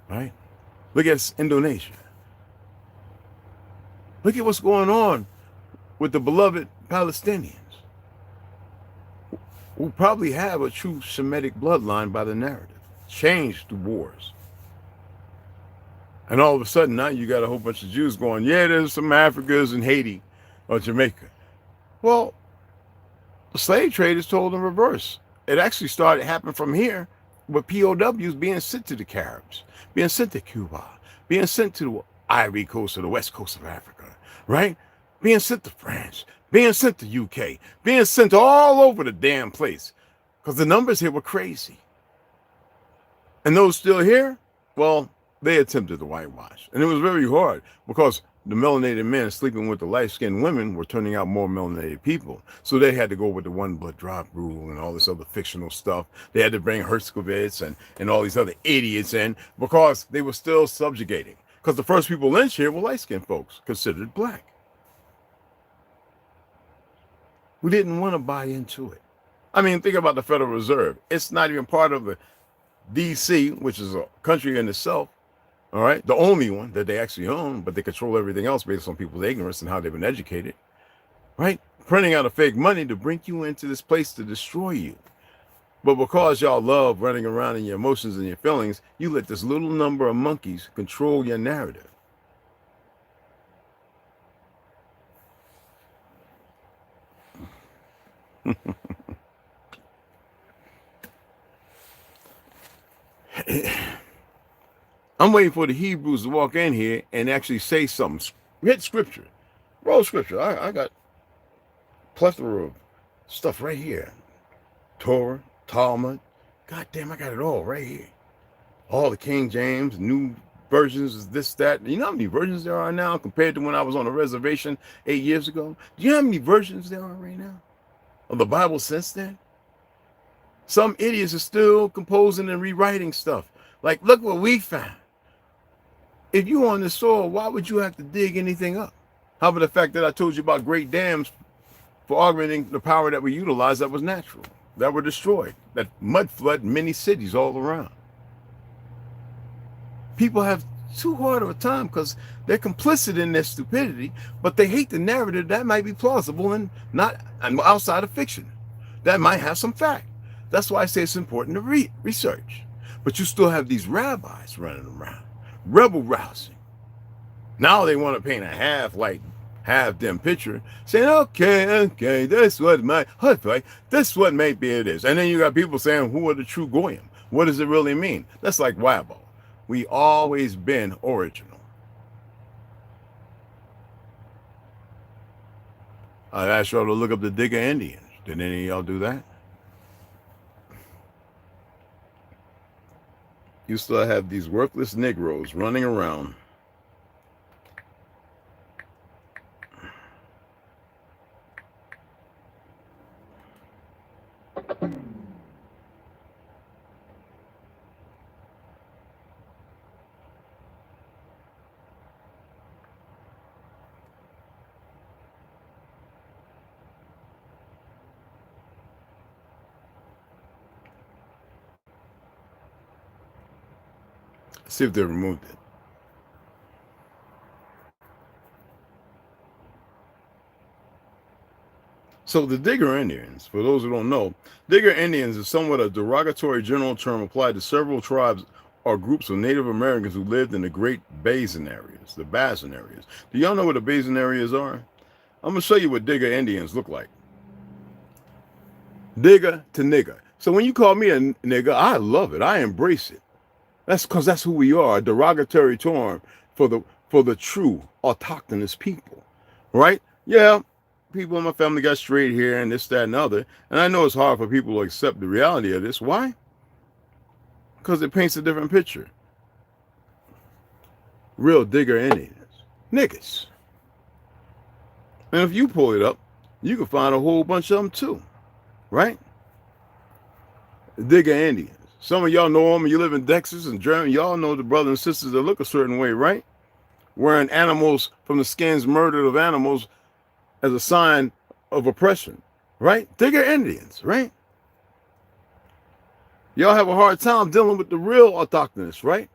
right? Look at Indonesia. Look at what's going on with the beloved Palestinians, who probably have a true Semitic bloodline by the narrative, changed the wars. And all of a sudden, now you got a whole bunch of Jews going, yeah, there's some Africans in Haiti or Jamaica. Well, the slave trade is told in reverse. It actually started happening from here with POWs being sent to the Caribs, being sent to Cuba, being sent to the Ivory Coast or the West Coast of Africa, right? Being sent to France, being sent to UK, being sent all over the damn place, because the numbers here were crazy. And those still here, well, they attempted to whitewash. And it was very hard because the melanated men sleeping with the light-skinned women were turning out more melanated people. So they had to go with the one blood drop rule and all this other fictional stuff. They had to bring Herskovitz and all these other idiots in because they were still subjugating. Because the first people lynched here were light-skinned folks considered black. We didn't want to buy into it. I mean, think about the Federal Reserve. It's not even part of the DC, which is a country in itself. All right, the only one that they actually own, but they control everything else based on people's ignorance and how they've been educated, right? Printing out a fake money to bring you into this place to destroy you. But because y'all love running around in your emotions and your feelings, you let this little number of monkeys control your narrative. I'm waiting for the Hebrews to walk in here and actually say something. Hit scripture. Roll scripture. I got plethora of stuff right here. Torah, Talmud. God damn, I got it all right here. All the King James, new versions, this, that. You know how many versions there are now compared to when I was on a reservation 8 years ago? Do you know how many versions there are right now of the Bible since then? Some idiots are still composing and rewriting stuff. Like, look what we found. If you on the soil, why would you have to dig anything up? How about the fact that I told you about great dams for augmenting the power that we utilize that was natural, that were destroyed, that mud flood many cities all around? People have too hard of a time because they're complicit in their stupidity, but they hate the narrative that might be plausible and not outside of fiction. That might have some fact. That's why I say it's important to research. But you still have these rabbis running around, rebel rousing. Now they want to paint a half dim picture, saying, okay, this what maybe it is. And then you got people saying, who are the true goyim? What does it really mean? That's like Wabo. We always been original. I asked y'all to look up the Digger Indians. Did any of y'all do that? You still have these worthless Negroes running around. See if they removed it. So the Digger Indians, for those who don't know, Digger Indians is somewhat a derogatory general term applied to several tribes or groups of Native Americans who lived in the Great Basin areas, the Basin areas. Do y'all know what the Basin areas are? I'm going to show you what Digger Indians look like. Digger to nigger. So when you call me a nigger, I love it. I embrace it. That's because that's who we are, a derogatory term for the true autochthonous people, right? Yeah, people in my family got straight hair and this, that, and other. And I know it's hard for people to accept the reality of this. Why? Because it paints a different picture. Real Digger Indians. Niggas. And if you pull it up, you can find a whole bunch of them too, right? Digger Indians. Some of y'all know them, and you live in Texas and Germany. Y'all know the brothers and sisters that look a certain way, right? Wearing animals from the skins, murdered of animals as a sign of oppression, right? Digger Indians, right? Y'all have a hard time dealing with the real autochthonous, right?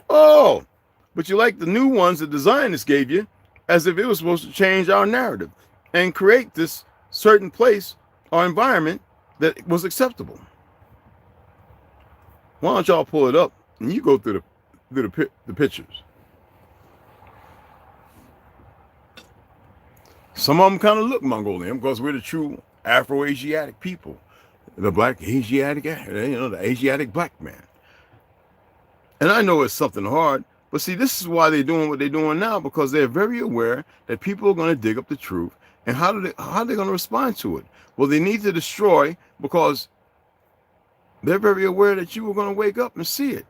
Oh, but you like the new ones the designers gave you as if it was supposed to change our narrative and create this certain place or environment that was acceptable. Why don't y'all pull it up and you go through the pictures? Some of them kind of look Mongolian because we're the true Afro-Asiatic people, the black Asiatic, the Asiatic black man. And I know it's something hard, but see, this is why they're doing what they're doing now, because they're very aware that people are going to dig up the truth And how are they going to respond to it? Well, they need to destroy, because they're very aware that you were going to wake up and see it.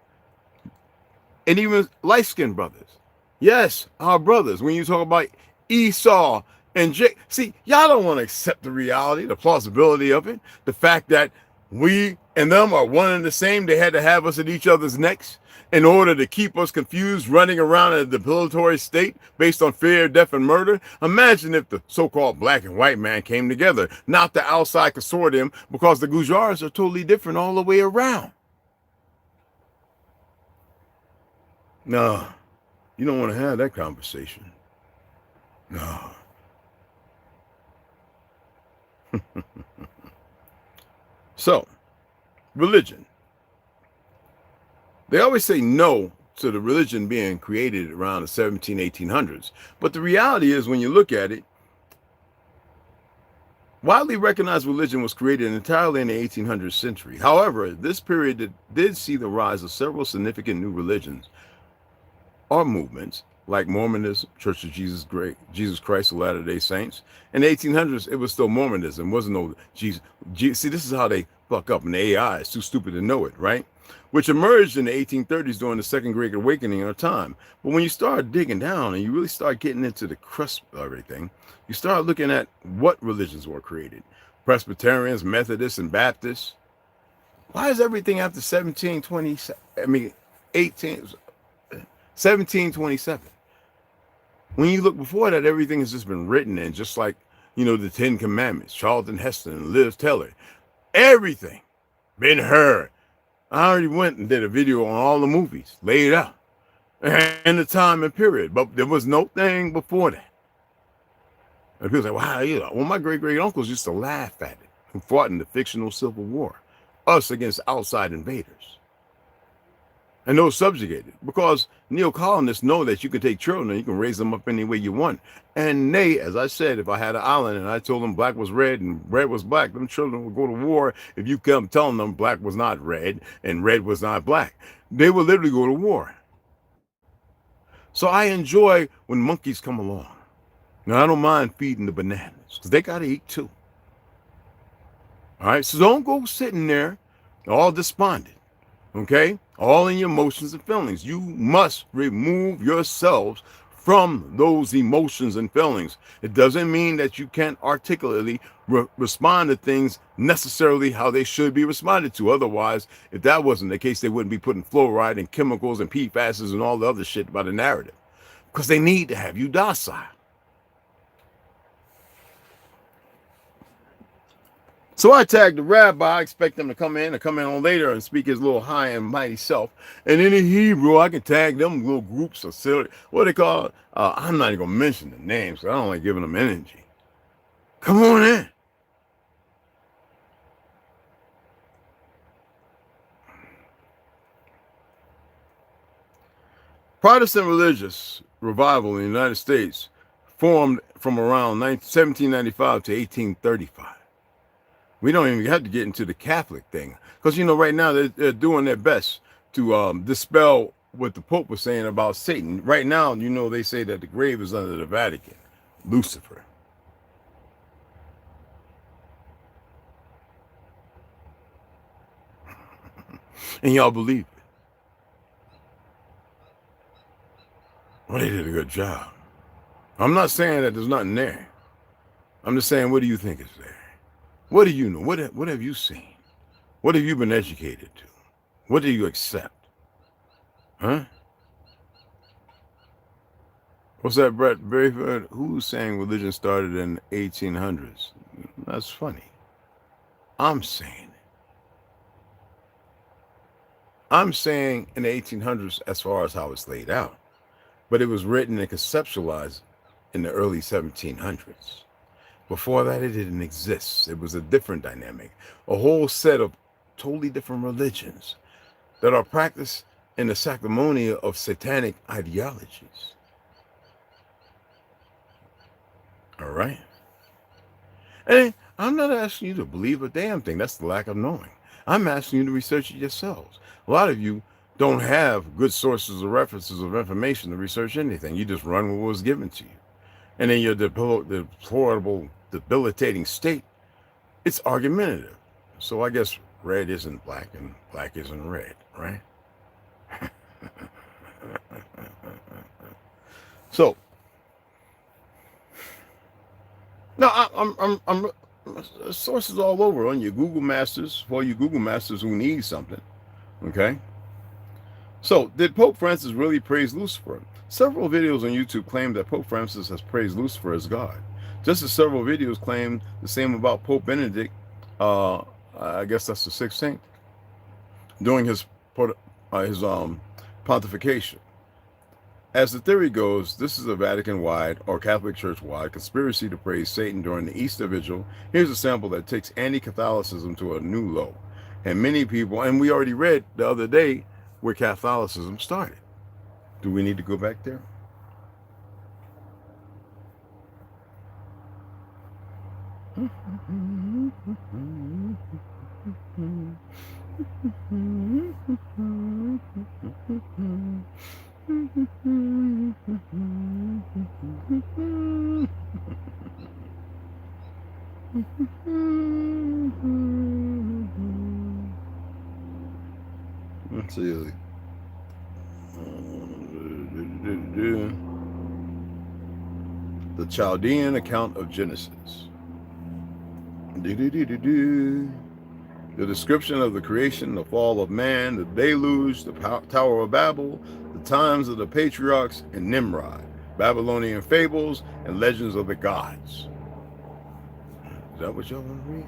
And even light-skinned brothers. Yes, our brothers. When you talk about Esau and Jake, see, y'all don't want to accept the reality, the plausibility of it, the fact that we and them are one and the same. They had to have us at each other's necks in order to keep us confused, running around in a debilitatory state based on fear, death, and murder. Imagine if the so-called black and white man came together, not the outside consortium, because the Gujars are totally different all the way around. No, you don't want to have that conversation. No. So, religion. They always say no to the religion being created around the 1800s. But the reality is, when you look at it, widely recognized religion was created entirely in the 1800th century. However, this period did see the rise of several significant new religions or movements, like Mormonism, Church of Jesus Christ of Latter-day Saints. In the 1800s, it was still Mormonism. It wasn't no Jesus. See, this is how they fuck up, and the AI is too stupid to know it, right? Which emerged in the 1830s during the Second Great Awakening in our time. But when you start digging down and you really start getting into the crust of everything, you start looking at what religions were created. Presbyterians, Methodists, and Baptists. Why is everything after 1727? When you look before that, everything has just been written in, just like, you know, the Ten Commandments, Charlton Heston and Liz Taylor. Everything been heard. I already went and did a video on all the movies, laid out, and the time and period. But there was no thing before that. And people say, wow, you know, well, my great-great-uncles used to laugh at it, who fought in the fictional Civil War, us against outside invaders. And those subjugated, because neo-colonists know that you can take children and you can raise them up any way you want. And they, as I said, if I had an island and I told them black was red and red was black, them children would go to war if you come telling them black was not red and red was not black. They would literally go to war. So I enjoy when monkeys come along. Now, I don't mind feeding the bananas, because they got to eat too. All right, so don't go sitting there all despondent. Okay, all in your emotions and feelings. You must remove yourselves from those emotions and feelings. It doesn't mean that you can't articulately respond to things necessarily how they should be responded to. Otherwise, if that wasn't the case, they wouldn't be putting fluoride and chemicals and PFASs and all the other shit about the narrative, because they need to have you docile. So I tagged the rabbi. I expect him to come in on later and speak his little high and mighty self. And in the Hebrew, I can tag them little groups of silly, what they call, I'm not even going to mention the names, because I don't like giving them energy. Come on in. Protestant religious revival in the United States formed from around 1795 to 1835. We don't even have to get into the Catholic thing, because, you know, right now they're doing their best to dispel what the Pope was saying about Satan. Right now, you know, they say that the grave is under the Vatican, Lucifer. And y'all believe it. Well, they did a good job. I'm not saying that there's nothing there. I'm just saying, what do you think is there? What do you know? What have you seen? What have you been educated to? What do you accept? Huh? What's that, Brett Berryford? Who's saying religion started in the 1800s? That's funny. I'm saying in the 1800s as far as how it's laid out. But it was written and conceptualized in the early 1700s. Before that, it didn't exist. It was a different dynamic, a whole set of totally different religions that are practiced in the sacrimony of satanic ideologies. All right? And I'm not asking you to believe a damn thing. That's the lack of knowing. I'm asking you to research it yourselves. A lot of you don't have good sources or references of information to research anything. You just run with what was given to you. And in your deplorable, debilitating state, it's argumentative. So I guess red isn't black and black isn't red, right? So, no, I'm sources all over on your Google Masters, for you Google Masters who need something, okay? So, did Pope Francis really praise Lucifer? Several videos on YouTube claim that Pope Francis has praised Lucifer as God. Just as several videos claim the same about Pope Benedict, I guess that's the 16th, during his pontification. As the theory goes, this is a Vatican-wide or Catholic Church-wide conspiracy to praise Satan during the Easter Vigil. Here's a sample that takes anti-Catholicism to a new low. And many people, and we already read the other day where Catholicism started. Do we need to go back there? Let's see. The Chaldean account of Genesis. The description of the creation, the fall of man, the deluge, the Tower of Babel, the times of the patriarchs, and Nimrod, Babylonian fables, and legends of the gods. Is that what y'all want to read?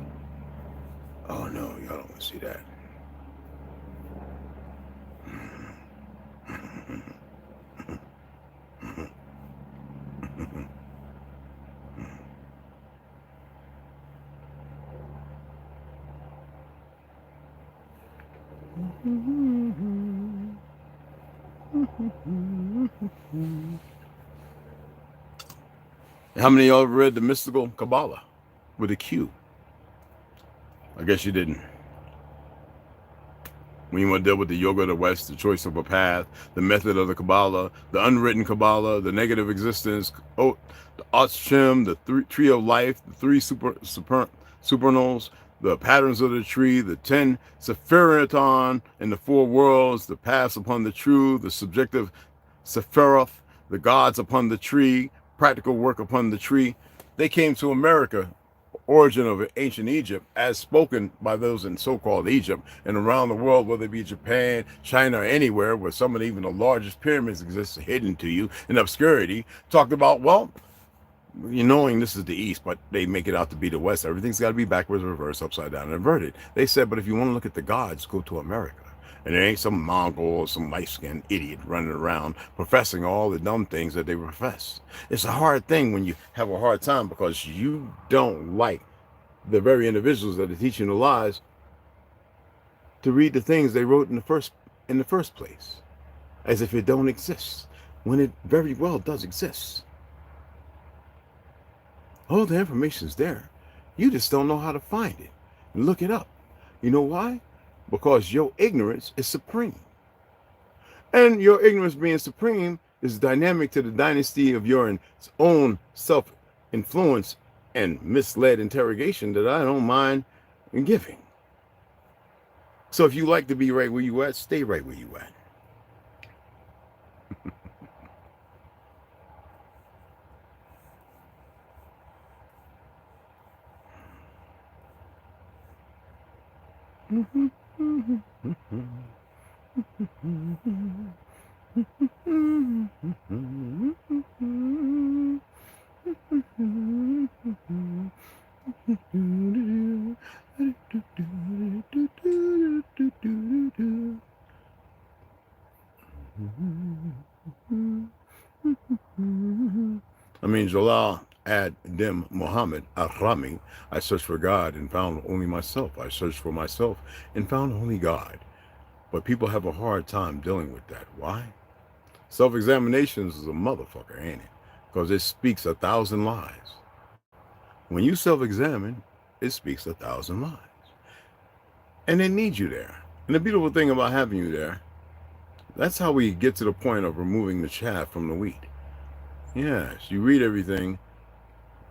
Oh no, y'all don't want to see that. How many of y'all read the mystical Kabbalah with a Q? I guess you didn't. When you want to deal with the yoga of the West, the choice of a path, the method of the Kabbalah, the unwritten Kabbalah, the negative existence, the Otschim, the tree of life, the three supernals, the patterns of the tree, the 10 Sephiroton and the 4 worlds, the paths upon the true, the subjective Sephiroth, the gods upon the tree, practical work upon the tree. They came to America, origin of ancient Egypt, as spoken by those in so-called Egypt and around the world, whether it be Japan, China, or anywhere where some of even the largest pyramids exist hidden to you in obscurity, talked about, well, you knowing this is the East, but they make it out to be the West. Everything's got to be backwards, reverse, upside down, and inverted. They said, but if you want to look at the gods, go to America. And there ain't some Mongol or some light-skinned idiot running around professing all the dumb things that they profess. It's a hard thing when you have a hard time because you don't like the very individuals that are teaching the lies to read the things they wrote in the first place, as if it don't exist, when it very well does exist. All the information's there. You just don't know how to find it and look it up. You know why? Because your ignorance is supreme. And your ignorance being supreme is dynamic to the dynasty of your own self-influence and misled interrogation that I don't mind giving. So if you like to be right where you at, stay right where you at. Jalal ad-Din Muhammad al-Rami, I searched for God and found only myself. I searched for myself and found only God. But people have a hard time dealing with that. Why? Self-examinations is a motherfucker, ain't it? Because it speaks 1,000 lies. When you self-examine, it speaks 1,000 lies. And they need you there. And the beautiful thing about having you there, that's how we get to the point of removing the chaff from the wheat. Yes, you read everything,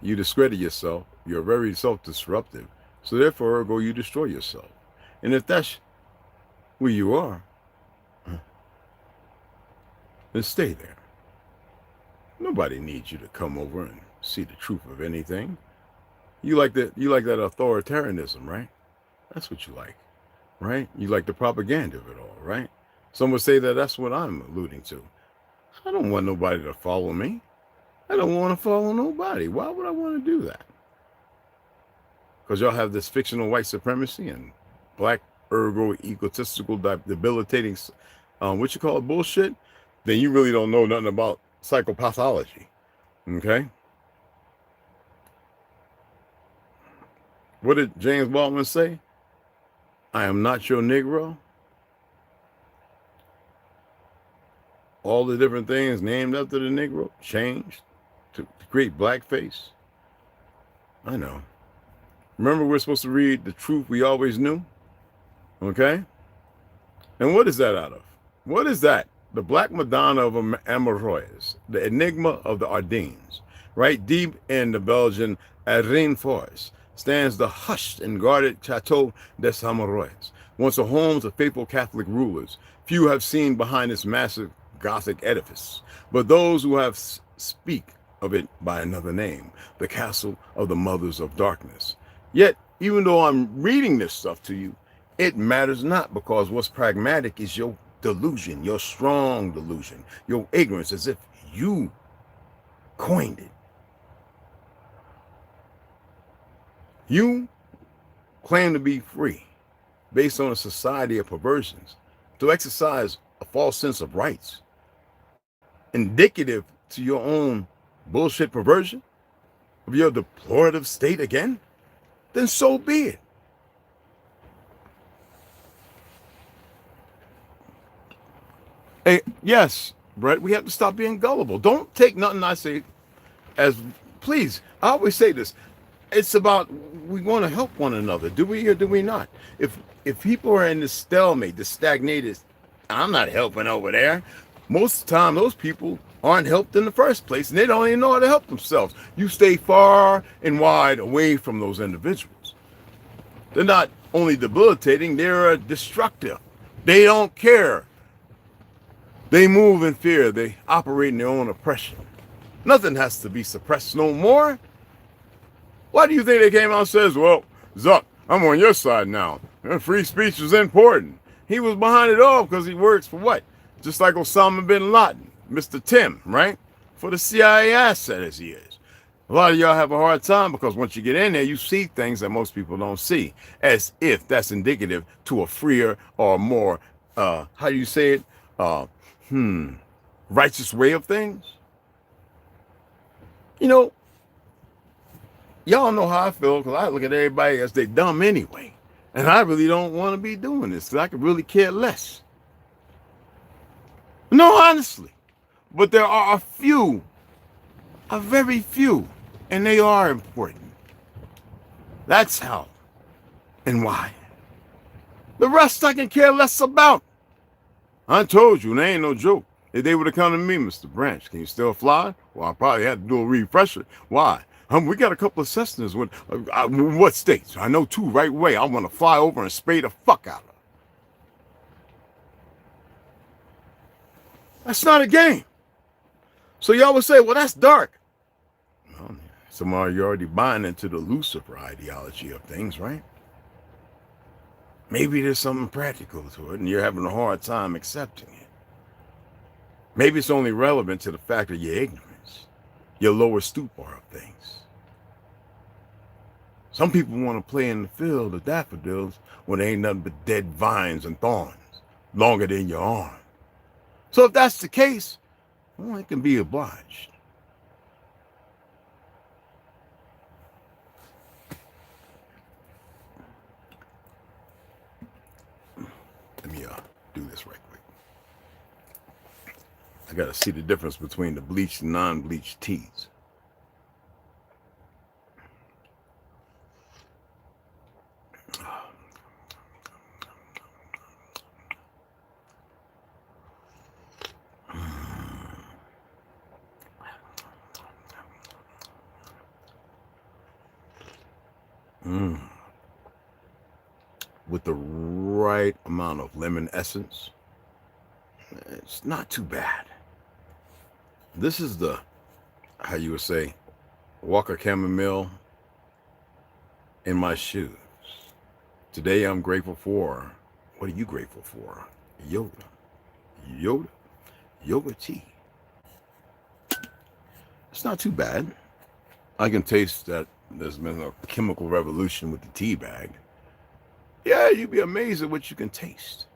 you discredit yourself, you're very self-disruptive. So therefore, ergo, you destroy yourself. And if that's where you are, then stay there. Nobody needs you to come over and see the truth of anything. You like that authoritarianism, right? That's what you like, right? You like the propaganda of it all, right? Some would say that that's what I'm alluding to. I don't want nobody to follow me. I don't want to follow nobody. Why would I want to do that? Because y'all have this fictional white supremacy and black ergo egotistical debilitating what you call it, bullshit, then you really don't know nothing about psychopathology. Okay? What did James Baldwin say? I am not your Negro. All the different things named after the Negro changed to create blackface. I know. Remember, we're supposed to read the truth we always knew? Okay? And what is that out of? What is that? The Black Madonna of Amarroyes, the enigma of the Ardennes. Right deep in the Belgian Ardennes forest stands the hushed and guarded Chateau des Amarroyes, once a home to faithful Catholic rulers. Few have seen behind this massive Gothic edifice, but those who have speak of it by another name, the Castle of the Mothers of Darkness. Yet, even though I'm reading this stuff to you, it matters not, because what's pragmatic is your delusion, your strong delusion, your ignorance, as if you coined it. You claim to be free based on a society of perversions, to exercise a false sense of rights, indicative to your own bullshit perversion of your deplorative state again, then so be it. Hey, yes, Brett, we have to stop being gullible. Don't take nothing I say as, please, I always say this. It's about, we want to help one another. Do we or do we not? If people are in this stalemate, this stagnated, I'm not helping over there. Most of the time, those people aren't helped in the first place, and they don't even know how to help themselves. You stay far and wide away from those individuals. They're not only debilitating, they're destructive. They don't care. They move in fear. They operate in their own oppression. Nothing has to be suppressed no more. Why do you think they came out and says, well, Zuck, I'm on your side now. Free speech is important. He was behind it all because he works for what? Just like Osama bin Laden, Mr. Tim, right? For the CIA asset as he is. A lot of y'all have a hard time because once you get in there, you see things that most people don't see, as if that's indicative to a freer or more, how do you say it? Righteous way of things. You know, y'all know how I feel because I look at everybody as they dumb anyway. And I really don't want to be doing this because I could really care less. No, honestly. But there are a few, a very few, and they are important. That's how and why. The rest I can care less about. I told you, they ain't no joke. If they would have come to me, Mr. Branch, can you still fly? Well, I probably had to do a refresher. Why? We got a couple of Cessnas. What states? I know 2 right away. I want to fly over and spray the fuck out of them. That's not a game. So y'all would say, well, that's dark. Well, some of you already buying into the Lucifer ideology of things, right? Maybe there's something practical to it and you're having a hard time accepting it. Maybe it's only relevant to the fact of your ignorance, your lower stupor of things. Some people want to play in the field of daffodils when there ain't nothing but dead vines and thorns longer than your arm. So if that's the case, well, it can be obliged. Let me do this right quick. I got to see the difference between the bleached and non-bleached teas. with the right amount of lemon essence. It's not too bad. This is the, how you would say, Walker Chamomile in my shoes. Today I'm grateful for, what are you grateful for? Yoga. Yoga tea. It's not too bad. I can taste that there's been a chemical revolution with the tea bag. Yeah, you'd be amazed at what you can taste.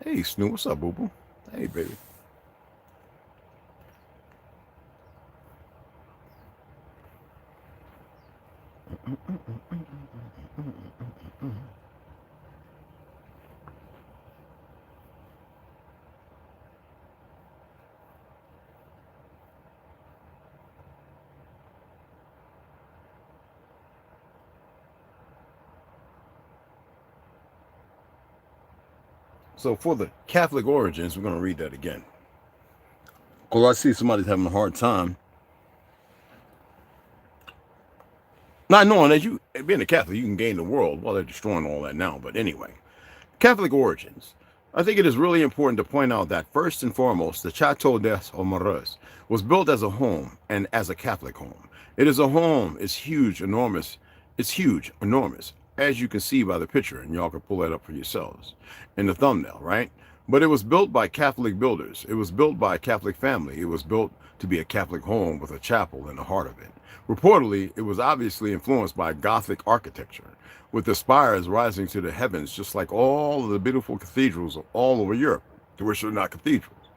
Hey, Snoop, what's up, boo-boo? Hey, baby. So for the Catholic origins, we're going to read that again. Because I see somebody's having a hard time not knowing that you, being a Catholic, you can gain the world. Well, they're destroying all that now. But anyway, Catholic origins. I think it is really important to point out that first and foremost, the Chateau des Amoureux was built as a home and as a Catholic home. It is a home. It's huge, enormous. It's huge, enormous, as you can see by the picture, and y'all can pull that up for yourselves in the thumbnail, right? But it was built by Catholic builders. It was built by a Catholic family. It was built to be a Catholic home with a chapel in the heart of it. Reportedly, it was obviously influenced by Gothic architecture, with the spires rising to the heavens, just like all of the beautiful cathedrals all over Europe, which are not cathedrals.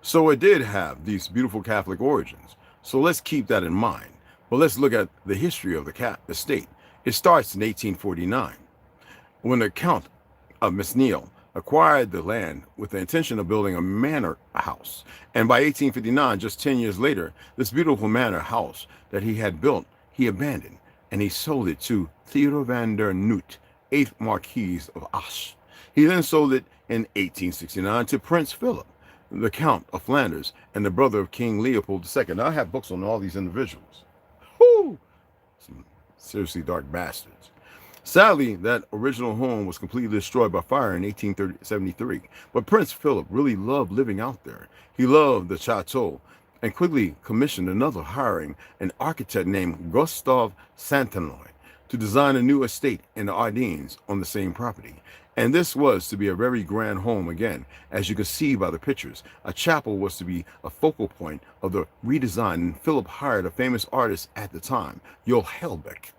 So it did have these beautiful Catholic origins. So let's keep that in mind. But let's look at the history of the state. It starts in 1849, when the Count of Mesnil acquired the land with the intention of building a manor house. And by 1859, just 10 years later, this beautiful manor house that he had built, he abandoned, and he sold it to Theodore van der Noot, 8th Marquis of Asch. He then sold it in 1869 to Prince Philip, the Count of Flanders, and the brother of King Leopold II. Now, I have books on all these individuals. Whoo! Some seriously dark bastards. Sadly, that original home was completely destroyed by fire in 1873. But Prince Philip really loved living out there. He loved the chateau and quickly commissioned another, hiring an architect named Gustave Santanoy to design a new estate in the Ardennes on the same property. And this was to be a very grand home again. As you can see by the pictures, a chapel was to be a focal point of the redesign, and Philip hired a famous artist at the time, Joel Helbeck,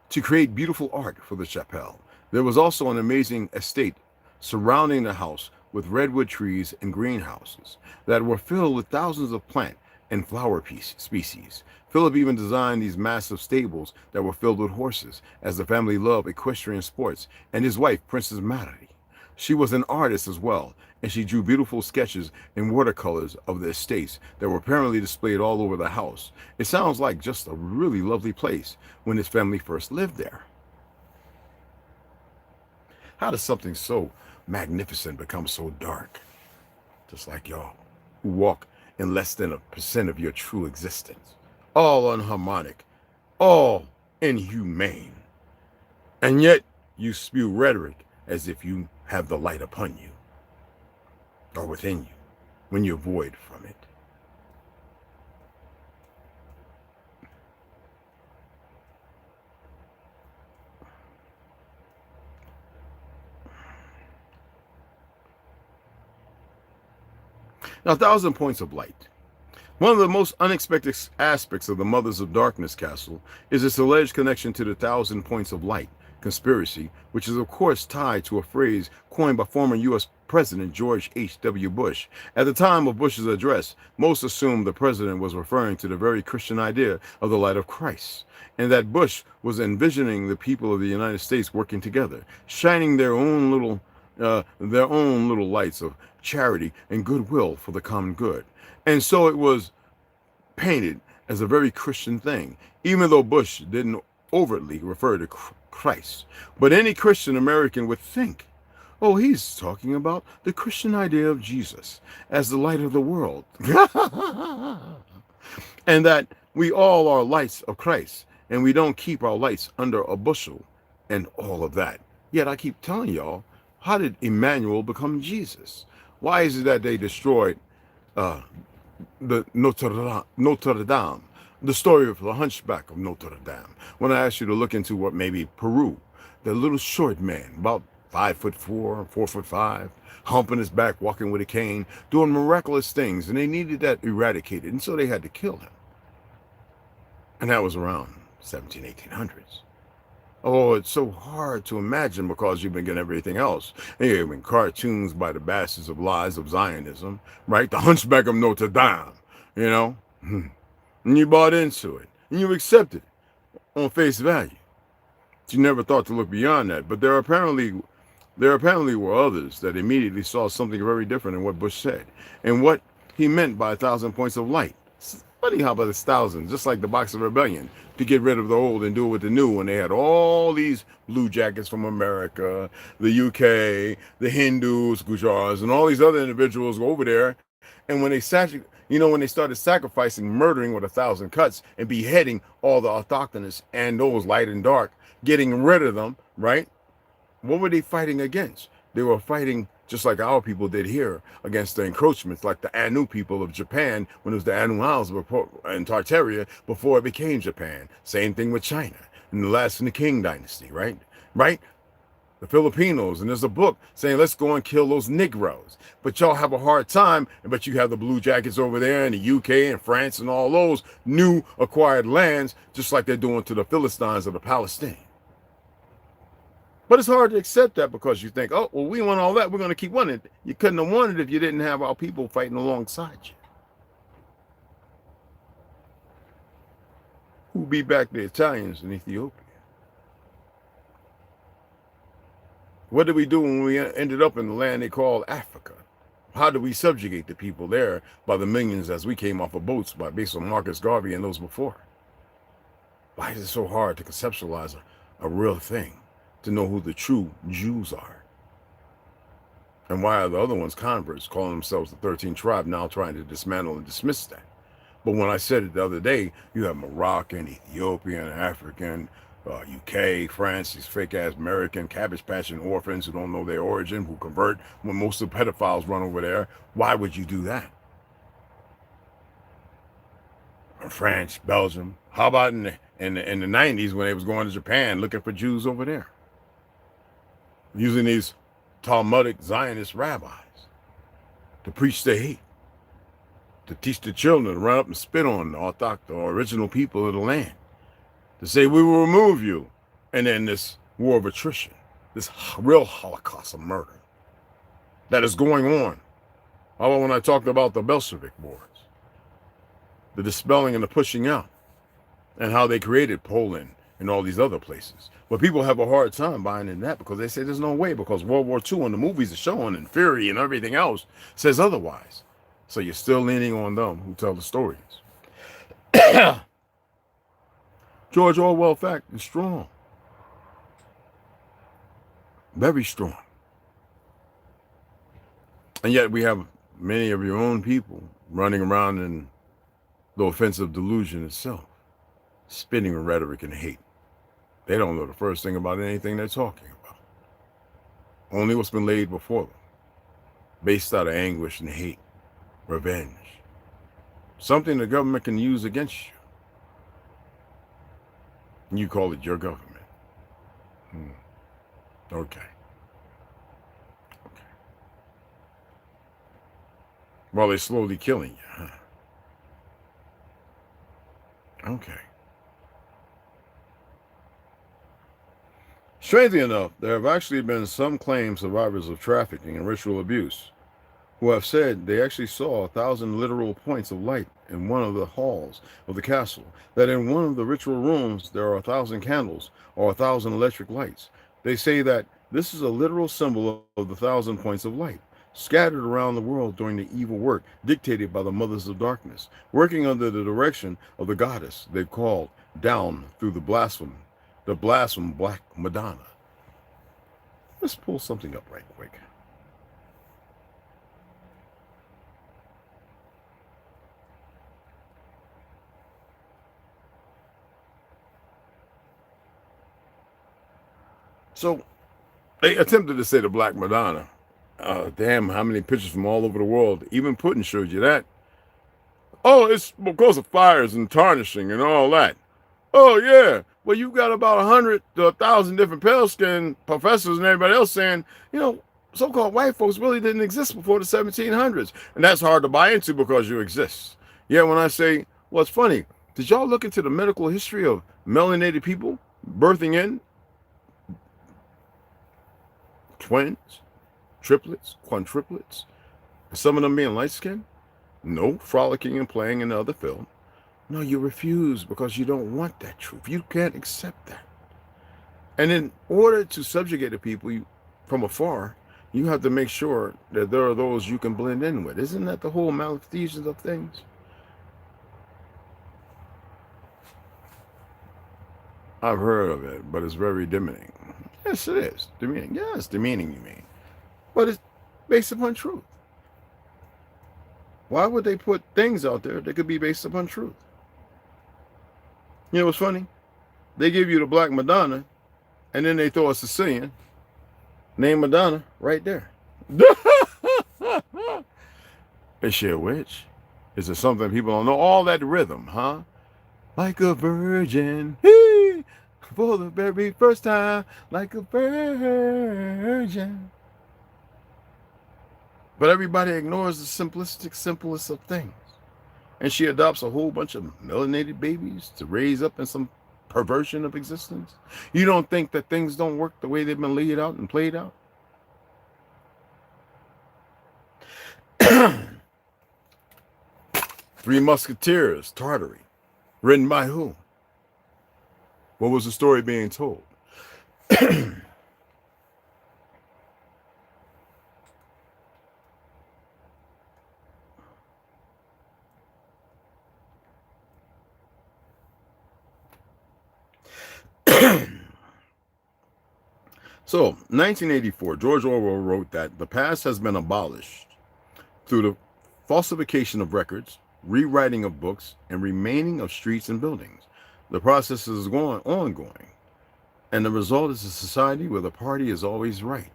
to create beautiful art for the chapel. There was also an amazing estate surrounding the house with redwood trees and greenhouses that were filled with thousands of plant and flower species. Philip even designed these massive stables that were filled with horses, as the family loved equestrian sports, and his wife, Princess Mary. She was an artist as well, and she drew beautiful sketches in watercolors of the estates that were apparently displayed all over the house. It sounds like just a really lovely place when his family first lived there. How does something so magnificent become so dark? Just like y'all, who walk in less than 1% of your true existence. All unharmonic, all inhumane. And yet you spew rhetoric as if you have the light upon you, or within you, when you're void from it. Now, 1,000 points of light. One of the most unexpected aspects of the Mothers of Darkness castle is its alleged connection to the 1,000 points of light conspiracy, which is of course tied to a phrase coined by former U.S. President George H.W. Bush. At the time of Bush's address, most assumed the president was referring to the very Christian idea of the light of Christ, and that Bush was envisioning the people of the United States working together, shining their own little lights of charity and goodwill for the common good. And so it was painted as a very Christian thing, even though Bush didn't overtly refer to Christ. But any Christian American would think, oh, he's talking about the Christian idea of Jesus as the light of the world. And that we all are lights of Christ. and we don't keep our lights under a bushel and all of that. Yet I keep telling y'all, how did Emmanuel become Jesus? Why is it that they destroyed the Notre Dame, the story of the hunchback of Notre Dame? When I asked you to look into what maybe Peru, the little short man, about 5'4", 4'5", humping his back, walking with a cane, doing miraculous things, and they needed that eradicated, and so they had to kill him. And that was around 1800s. Oh, it's so hard to imagine because you've been getting everything else. You've been cartoons by the bastards of lies of Zionism, right? The hunchback of Notre Dame, you know? And you bought into it, and you accepted it on face value. You never thought to look beyond that, but there apparently were others that immediately saw something very different in what Bush said and what he meant by 1,000 points of light. It's funny how about 1,000, just like the Boxer Rebellion, to get rid of the old and do it with the new, when they had all these blue jackets from America, the UK, the Hindus, Gujars, and all these other individuals go over there, and when they when they started sacrificing, murdering with 1,000 cuts and beheading all the autochthonous and those light and dark, getting rid of them, right? What were they fighting against? They were fighting just like our people did here against the encroachments, like the Anu people of Japan when it was the Anu Isles in Tartaria before it became Japan. Same thing with China in the last in the Qing dynasty, right? The Filipinos, and there's a book saying, let's go and kill those Negroes. But y'all have a hard time, but you have the blue jackets over there in the UK and France and all those new acquired lands, just like they're doing to the Philistines of the Palestine. But it's hard to accept that because you think, oh, well, we want all that, we're going to keep wanting it. You couldn't have wanted it if you didn't have our people fighting alongside you. Who beat back the Italians in Ethiopia? What did we do when we ended up in the land they call Africa? How did we subjugate the people there by the millions as we came off of boats based on Marcus Garvey and those before? Why is it so hard to conceptualize a real thing, to know who the true Jews are? And why are the other ones converts calling themselves the 13th tribe now trying to dismantle and dismiss that? But when I said it the other day, you have Moroccan, Ethiopian, African, UK, France, these fake-ass American cabbage patching orphans who don't know their origin, who convert when most of the pedophiles run over there. Why would you do that? Or France, Belgium. How about in the 90s when they was going to Japan looking for Jews over there? Using these Talmudic Zionist rabbis to preach their hate, to teach the children to run up and spit on the original people of the land, to say we will remove you, and then this war of attrition, this real Holocaust of murder that is going on. How about when I talked about the Bolshevik wars, the dispelling and the pushing out, and how they created Poland and all these other places. But people have a hard time buying in that because they say there's no way, because World War II and the movies are showing, and Fury and everything else says otherwise. So you're still leaning on them who tell the stories. George Orwell fact is strong. Very strong. And yet we have many of your own people running around in the offensive delusion itself, spitting with rhetoric and hate. They don't know the first thing about anything they're talking about. Only what's been laid before them, based out of anguish and hate, revenge. Something the government can use against you. And you call it your government. Okay. While they're slowly killing you, huh? Okay. Strangely enough, there have actually been some claimed survivors of trafficking and ritual abuse who have said they actually saw 1,000 literal points of light in one of the halls of the castle, that in one of the ritual rooms there are 1,000 candles or 1,000 electric lights. They say that this is a literal symbol of the 1,000 points of light, scattered around the world during the evil work dictated by the mothers of darkness, working under the direction of the goddess they called down through the blaspheme Black Madonna. Let's pull something up right quick. So they attempted to say the Black Madonna. Damn, how many pictures from all over the world. Even Putin showed you that. Oh, it's because of fires and tarnishing and all that. Oh, yeah. Well, you got about 100 to 1,000 different pale skin professors and everybody else saying, you know, so-called white folks really didn't exist before the 1700s. And that's hard to buy into because you exist. Yeah, when I say, well, it's funny. Did y'all look into the medical history of melanated people birthing in twins, triplets, quadruplets, some of them being light-skinned? No, frolicking and playing in the other film. No, you refuse because you don't want that truth. You can't accept that. And in order to subjugate the people from afar, you have to make sure that there are those you can blend in with. Isn't that the whole malfeasance of things? I've heard of it, but it's very demeaning. Yes, it is. Demeaning. Yes, demeaning, you mean. But it's based upon truth. Why would they put things out there that could be based upon truth? You know what's funny? They give you the Black Madonna, and then they throw a Sicilian named Madonna right there. Is she a witch? Is it something people don't know? All that rhythm, huh? Like a virgin, for the very first time, like a virgin. But everybody ignores the simplistic, simplest of things. And she adopts a whole bunch of melanated babies to raise up in some perversion of existence. You don't think that things don't work the way they've been laid out and played out? Three Musketeers, Tartary. Written by who? What was the story being told? So, 1984, George Orwell wrote that the past has been abolished through the falsification of records, rewriting of books, and remaining of streets and buildings. The process is ongoing, and the result is a society where the party is always right.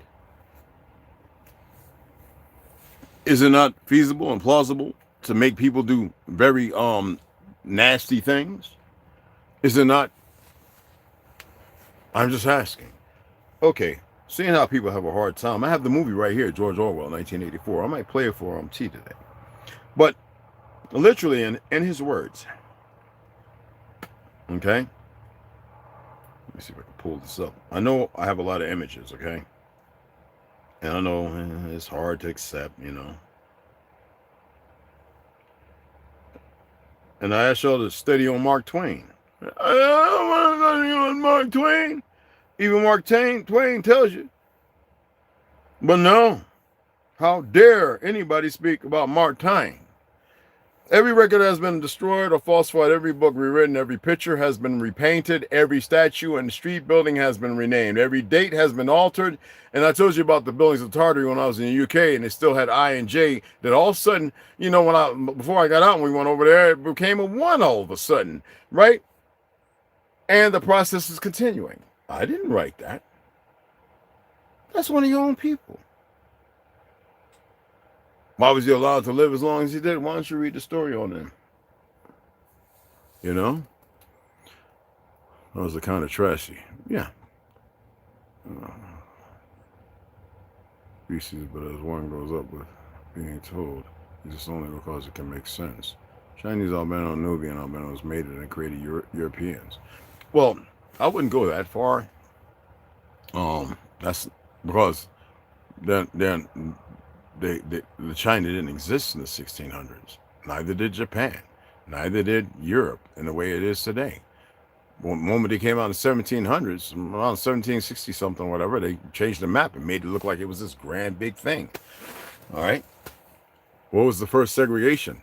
Is it not feasible and plausible to make people do very nasty things? Is it not? I'm just asking. Okay, seeing how people have a hard time. I have the movie right here, George Orwell, 1984. I might play it for T today. But literally in his words, okay? Let me see if I can pull this up. I know I have a lot of images, okay? And I know it's hard to accept, you know. And I asked y'all to study on Mark Twain. I don't want to study on Mark Twain. Even Mark Twain tells you. But no. How dare anybody speak about Mark Twain? Every record has been destroyed or falsified. Every book rewritten. Every picture has been repainted. Every statue and street building has been renamed. Every date has been altered. And I told you about the buildings of Tartary when I was in the UK, and they still had I and J. That all of a sudden, you know, before I got out and we went over there, it became a 1 all of a sudden, right? And the process is continuing. I didn't write that. That's one of your own people. Why was he allowed to live as long as he did? Why don't you read the story on him? You know? That was kind of trashy. Yeah. Species, but as one grows up with being told, it's just only because it can make sense. Chinese albino, Nubian albinos mated and created Europeans. Well, I wouldn't go that far. That's because then the China didn't exist in the 1600s. Neither did Japan. Neither did Europe in the way it is today. The moment they came out in the 1700s, around 1760 something, whatever, they changed the map and made it look like it was this grand big thing. All right. What was the first segregation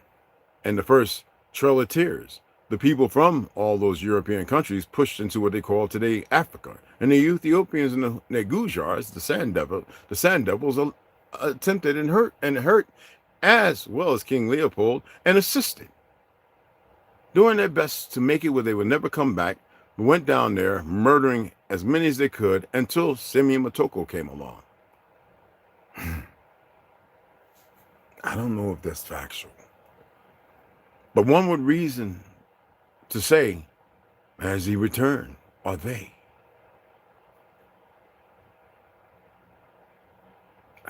and the first Trail of Tears? The people from all those European countries pushed into what they call today Africa. And the Ethiopians and the Negujars, the sand devils attempted and hurt, as well as King Leopold, and assisted, doing their best to make it where they would never come back, went down there, murdering as many as they could until Simeon Motoko came along. I don't know if that's factual, but one would reason to say, as he returned, are they?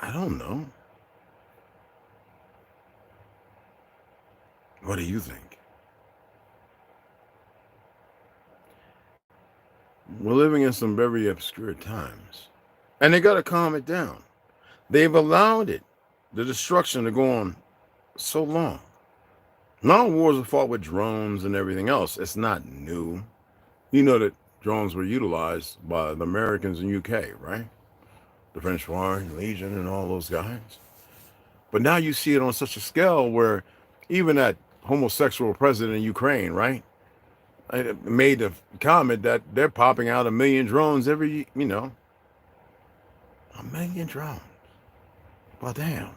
I don't know. What do you think? We're living in some very obscure times, and they got to calm it down. They've allowed it, the destruction, to go on so long. Now wars are fought with drones and everything else. It's not new. You know that drones were utilized by the Americans in UK, right? The French Foreign Legion and all those guys. But now you see it on such a scale where even that homosexual president in Ukraine, right, made the comment that they're popping out 1 million drones every, 1 million drones. Well, damn.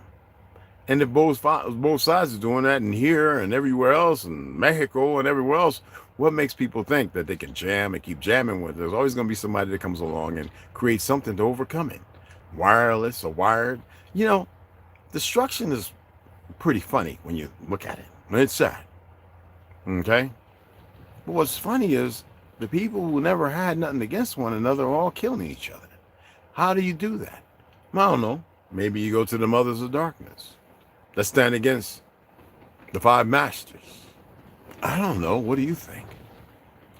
And if both sides are doing that, and here and everywhere else, and Mexico and everywhere else, what makes people think that they can jam and keep jamming with it? There's always going to be somebody that comes along and creates something to overcome it. Wireless or wired. Destruction is pretty funny when you look at it. It's sad. Okay? But what's funny is the people who never had nothing against one another are all killing each other. How do you do that? I don't know. Maybe you go to the mothers of darkness that stand against the 5 masters. I don't know. What do you think?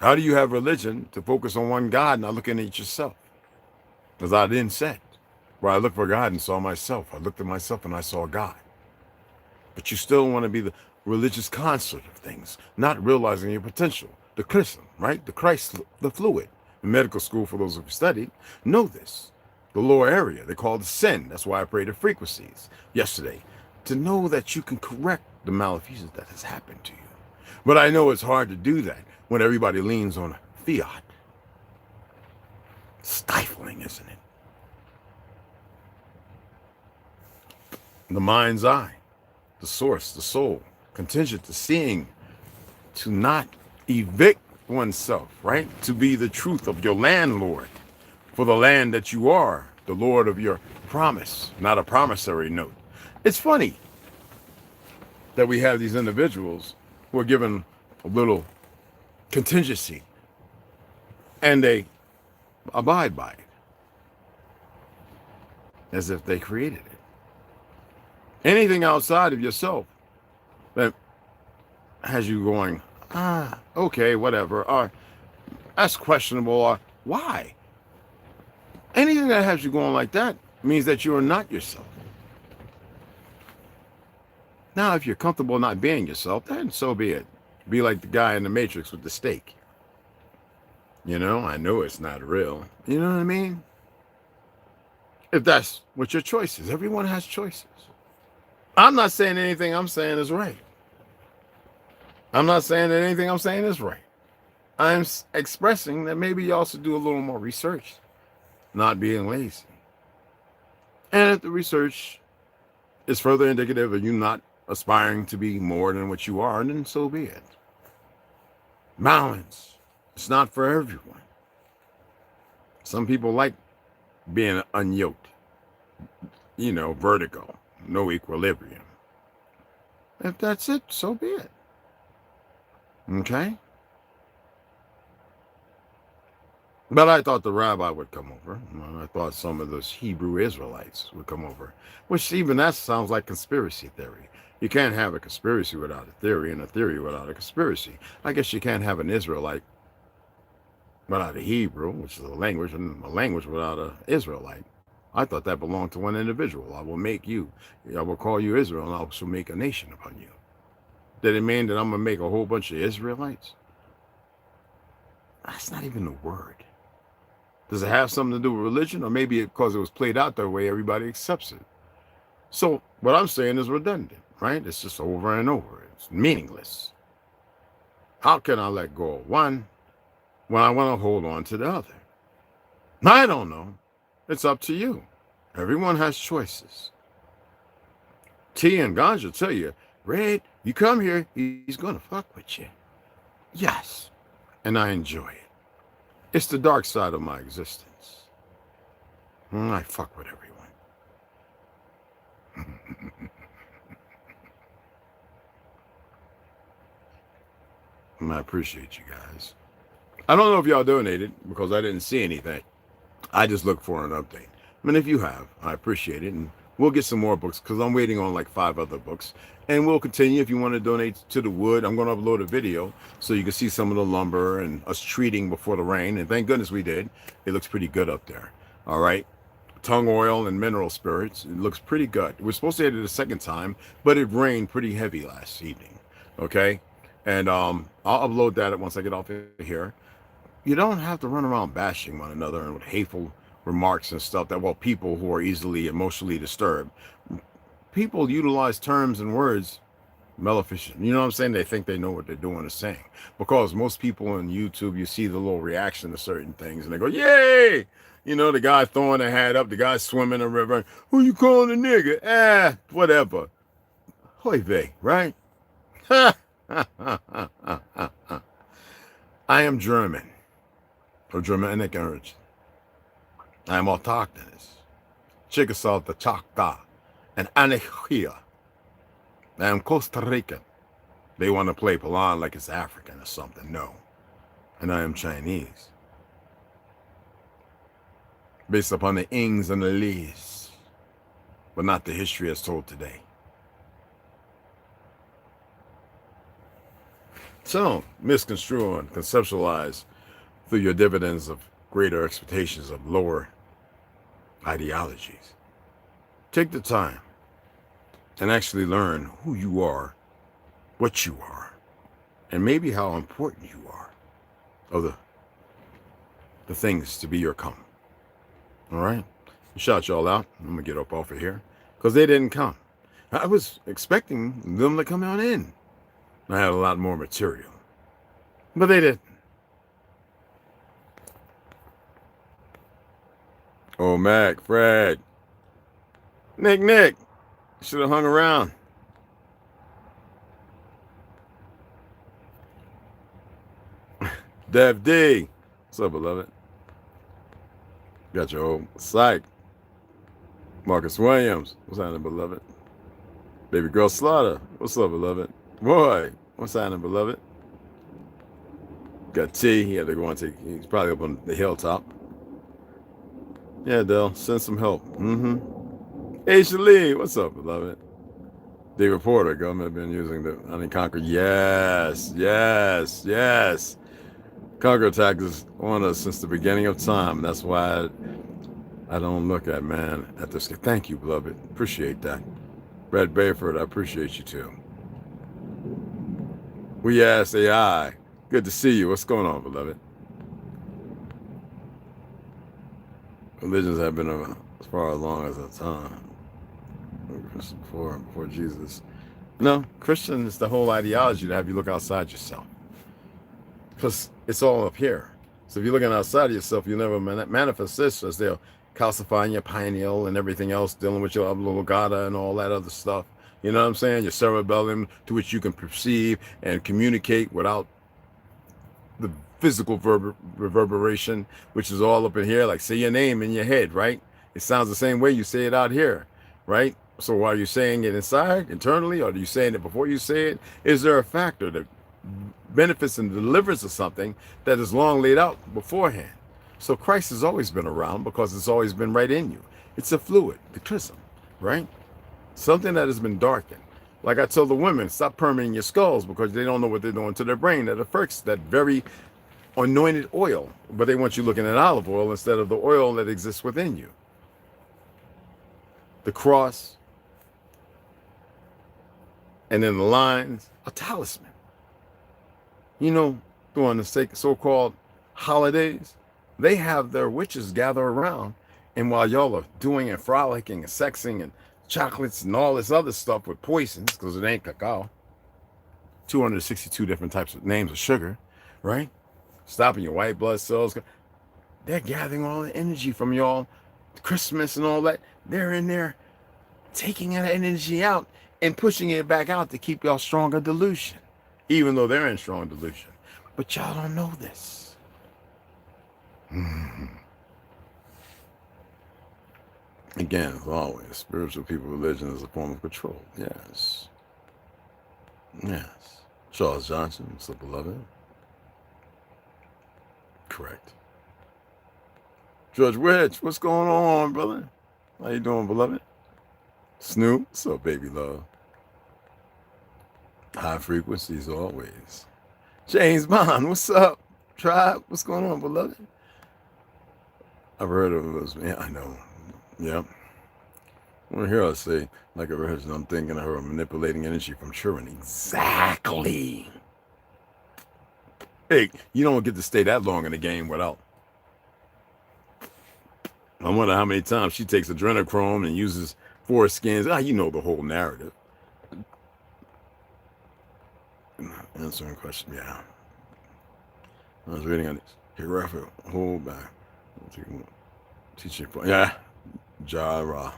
How do you have religion to focus on one God, not looking at yourself? As I then said, where I looked for God and saw myself. I looked at myself and I saw God. But you still want to be the religious concert of things, not realizing your potential. The chrism, right? The Christ, the fluid. In medical school, for those who studied, know this. The lower area, they call it sin. That's why I prayed the frequencies yesterday. To know that you can correct the malfeasance that has happened to you. But I know it's hard to do that when everybody leans on fiat. Stifling, isn't it? The mind's eye, the source, the soul, contingent to seeing, to not evict oneself, right? To be the truth of your landlord for the land that you are, the Lord of your promise, not a promissory note. It's funny that we have these individuals who are given a little contingency and they abide by it as if they created it. Anything outside of yourself that has you going, okay, whatever, or that's questionable, or why? Anything that has you going like that means that you are not yourself. Now, if you're comfortable not being yourself, then so be it. Be like the guy in the Matrix with the steak. I know it's not real. You know what I mean? If that's what your choice is. Everyone has choices. I'm not saying anything I'm saying is right. I'm not saying that anything I'm saying is right. I'm expressing that maybe you also do a little more research, not being lazy. And if the research is further indicative of you not aspiring to be more than what you are, then so be it. Balance. It's not for everyone. Some people like being unyoked. Vertigo. No equilibrium. If that's it, so be it. Okay? But I thought the rabbi would come over. I thought some of those Hebrew Israelites would come over. Which even that sounds like conspiracy theory. You can't have a conspiracy without a theory, and a theory without a conspiracy. I guess you can't have an Israelite without a Hebrew, which is a language, and a language without an Israelite. I thought that belonged to one individual. I will call you Israel, and I will make a nation upon you. Did it mean that I'm going to make a whole bunch of Israelites? That's not even the word. Does it have something to do with religion? Or maybe because it was played out that way, everybody accepts it. So what I'm saying is redundant, right? It's just over and over. It's meaningless. How can I let go of one when I want to hold on to the other? I don't know. It's up to you. Everyone has choices. T and Ganja tell you, Red, you come here, he's going to fuck with you. Yes. And I enjoy it. It's the dark side of my existence. I fuck with everyone. And I appreciate you guys. I don't know if y'all donated because I didn't see anything. I just looked for an update. I mean, if you have, I appreciate it. And we'll get some more books because I'm waiting on like 5 other books. And we'll continue. If you want to donate to the wood, I'm going to upload a video so you can see some of the lumber and us treating before the rain. And thank goodness we did. It looks pretty good up there. All right. Tongue oil and mineral spirits. It looks pretty good. We're supposed to hit it a second time, but it rained pretty heavy last evening. Okay. And I'll upload that once I get off of here. You don't have to run around bashing one another and with hateful remarks and stuff that, well, people who are easily emotionally disturbed. People utilize terms and words maleficent. You know what I'm saying? They think they know what they're doing or saying. Because most people on YouTube, you see the little reaction to certain things and they go, yay! You know, the guy throwing a hat up, the guy swimming in the river. Who you calling a nigga? Whatever. Hoy vey, right? I am German. Or Germanic origin. I am autochthonous. Chickasaw the Choctaw. And Anahia. I am Costa Rican. They want to play Palan like it's African or something. No. And I am Chinese. Based upon the ings and the lees. But not the history as told today. So, misconstrue and conceptualize through your dividends of greater expectations of lower ideologies. Take the time and actually learn who you are, what you are, and maybe how important you are of the things to be your come. All right? Shout y'all out. I'm going to get up off of here because they didn't come. I was expecting them to come on in. I had a lot more material, but they didn't. Oh, Mac, Fred, Nick, should have hung around. Dev D, what's up, beloved? Got your old psych. Marcus Williams, what's happening, beloved? Baby girl Slaughter, what's up, beloved? Boy, what's happening, beloved? Got T, he had to go and take, he's probably up on the hilltop. Yeah, Dell, send some help. Hey, Shalee, what's up, beloved? David Porter, government been using the unconquered. Yes. Conquer attack is on us since the beginning of time. That's why I don't look at, man, at this. Thank you, beloved. Appreciate that. Brad Bayford, I appreciate you too. We ask AI. Good to see you. What's going on, beloved? Religions have been as far along as the time before Jesus. No, Christian is the whole ideology to have you look outside yourself. Because it's all up here. So if you're looking outside of yourself, you never manifest this as they're calcifying your pineal and everything else, dealing with your oblongata and all that other stuff. You know what I'm saying? Your cerebellum, to which you can perceive and communicate without the physical reverberation, which is all up in here. Like say your name in your head, right? It sounds the same way you say it out here, right? So are you saying it inside, internally, or are you saying it before you say it? Is there a factor that benefits and delivers of something that is long laid out beforehand? So Christ has always been around because it's always been right in you. It's a fluid, the chrism, right? Something that has been darkened. Like I told the women, stop permeating your skulls because they don't know what they're doing to their brain. That affects that very anointed oil, but they want you looking at olive oil instead of the oil that exists within you. The cross, and then the lines, a talisman. You know, during the so-called holidays, they have their witches gather around, and while y'all are doing and frolicking and sexing and chocolates and all this other stuff with poisons, because it ain't cacao, 262 different types of names of sugar, right? Stopping your white blood cells. They're gathering all the energy from y'all, Christmas and all that. They're in there taking that energy out and pushing it back out to keep y'all stronger delusion, even though they're in strong delusion. But y'all don't know this. Again, as always, spiritual people, religion is a form of control. Yes. Yes. Charles Johnson, what's up, beloved? Correct. George Wedge, what's going on, brother? How you doing, beloved? Snoop, what's up, baby love? High frequencies always. James Bond, what's up? Tribe, what's going on, beloved? I've heard of those, man. I know. Yep. When I hear her say, like a rehearsal, I'm thinking of her manipulating energy from children. Exactly. Hey, you don't get to stay that long in the game without. I wonder how many times she takes adrenochrome and uses foreskins. You know the whole narrative. Answering question, yeah. I was reading on this. Hereafter, hold back. Teaching, yeah. Jah Ra.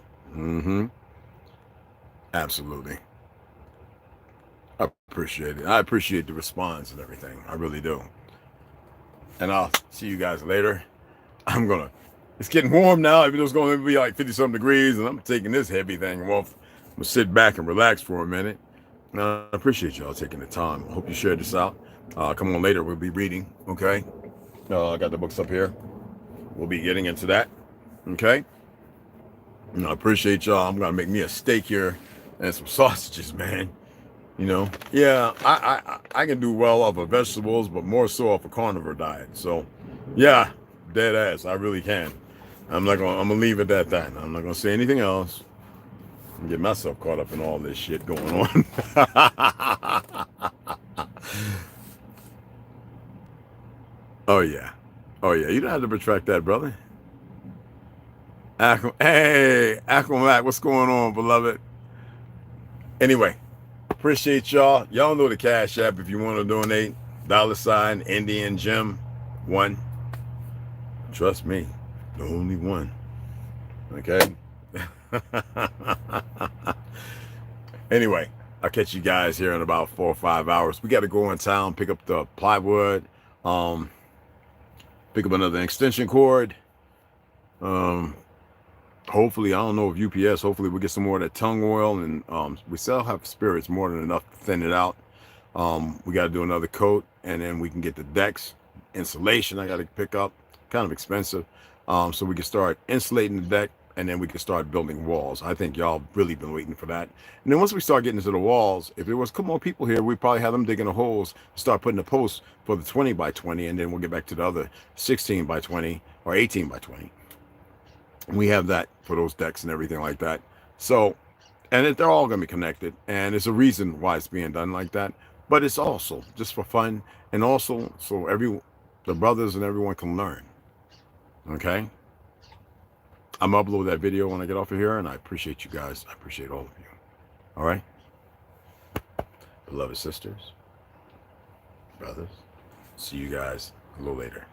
Absolutely. I appreciate it. I appreciate the response and everything. I really do. And I'll see you guys later. It's getting warm now, even though it's going to be like 50-something degrees, and I'm taking this heavy thing off. I'm going to sit back and relax for a minute. I appreciate y'all taking the time. I hope you share this out. Come on later. We'll be reading, okay? I got the books up here. We'll be getting into that, okay? And I appreciate y'all. I'm going to make me a steak here and some sausages, man. You know? Yeah, I can do well off of vegetables, but more so off a carnivore diet. So, yeah, dead ass. I really can. I'm gonna leave it at that. I'm not gonna say anything else. And get myself caught up in all this shit going on. Oh yeah. You don't have to retract that, brother. Hey, Aquamac, what's going on, beloved? Anyway, appreciate y'all. Y'all know the Cash App if you want to donate. $ Indian Gem 1. Trust me, the only one. Okay. Anyway, I'll catch you guys here in about 4 or 5 hours. We got to go in town, pick up the plywood, pick up another extension cord. Hopefully, I don't know if UPS, hopefully we get some more of that tung oil, and we still have spirits more than enough to thin it out. We got to do another coat, and then we can get the decks. Insulation I got to pick up, kind of expensive. So we can start insulating the deck, and then we can start building walls. I think y'all really been waiting for that. And then once we start getting into the walls, if there was a couple more people here, we'd probably have them digging the holes, start putting the posts for the 20 by 20, and then we'll get back to the other 16 by 20 or 18 by 20. We have that for those decks and everything like that. So, and they're all going to be connected, and there's a reason why it's being done like that. But it's also just for fun, and also so the brothers and everyone can learn. Okay? I'm going to upload that video when I get off of here, and I appreciate you guys. I appreciate all of you. All right? Beloved sisters, brothers, see you guys a little later.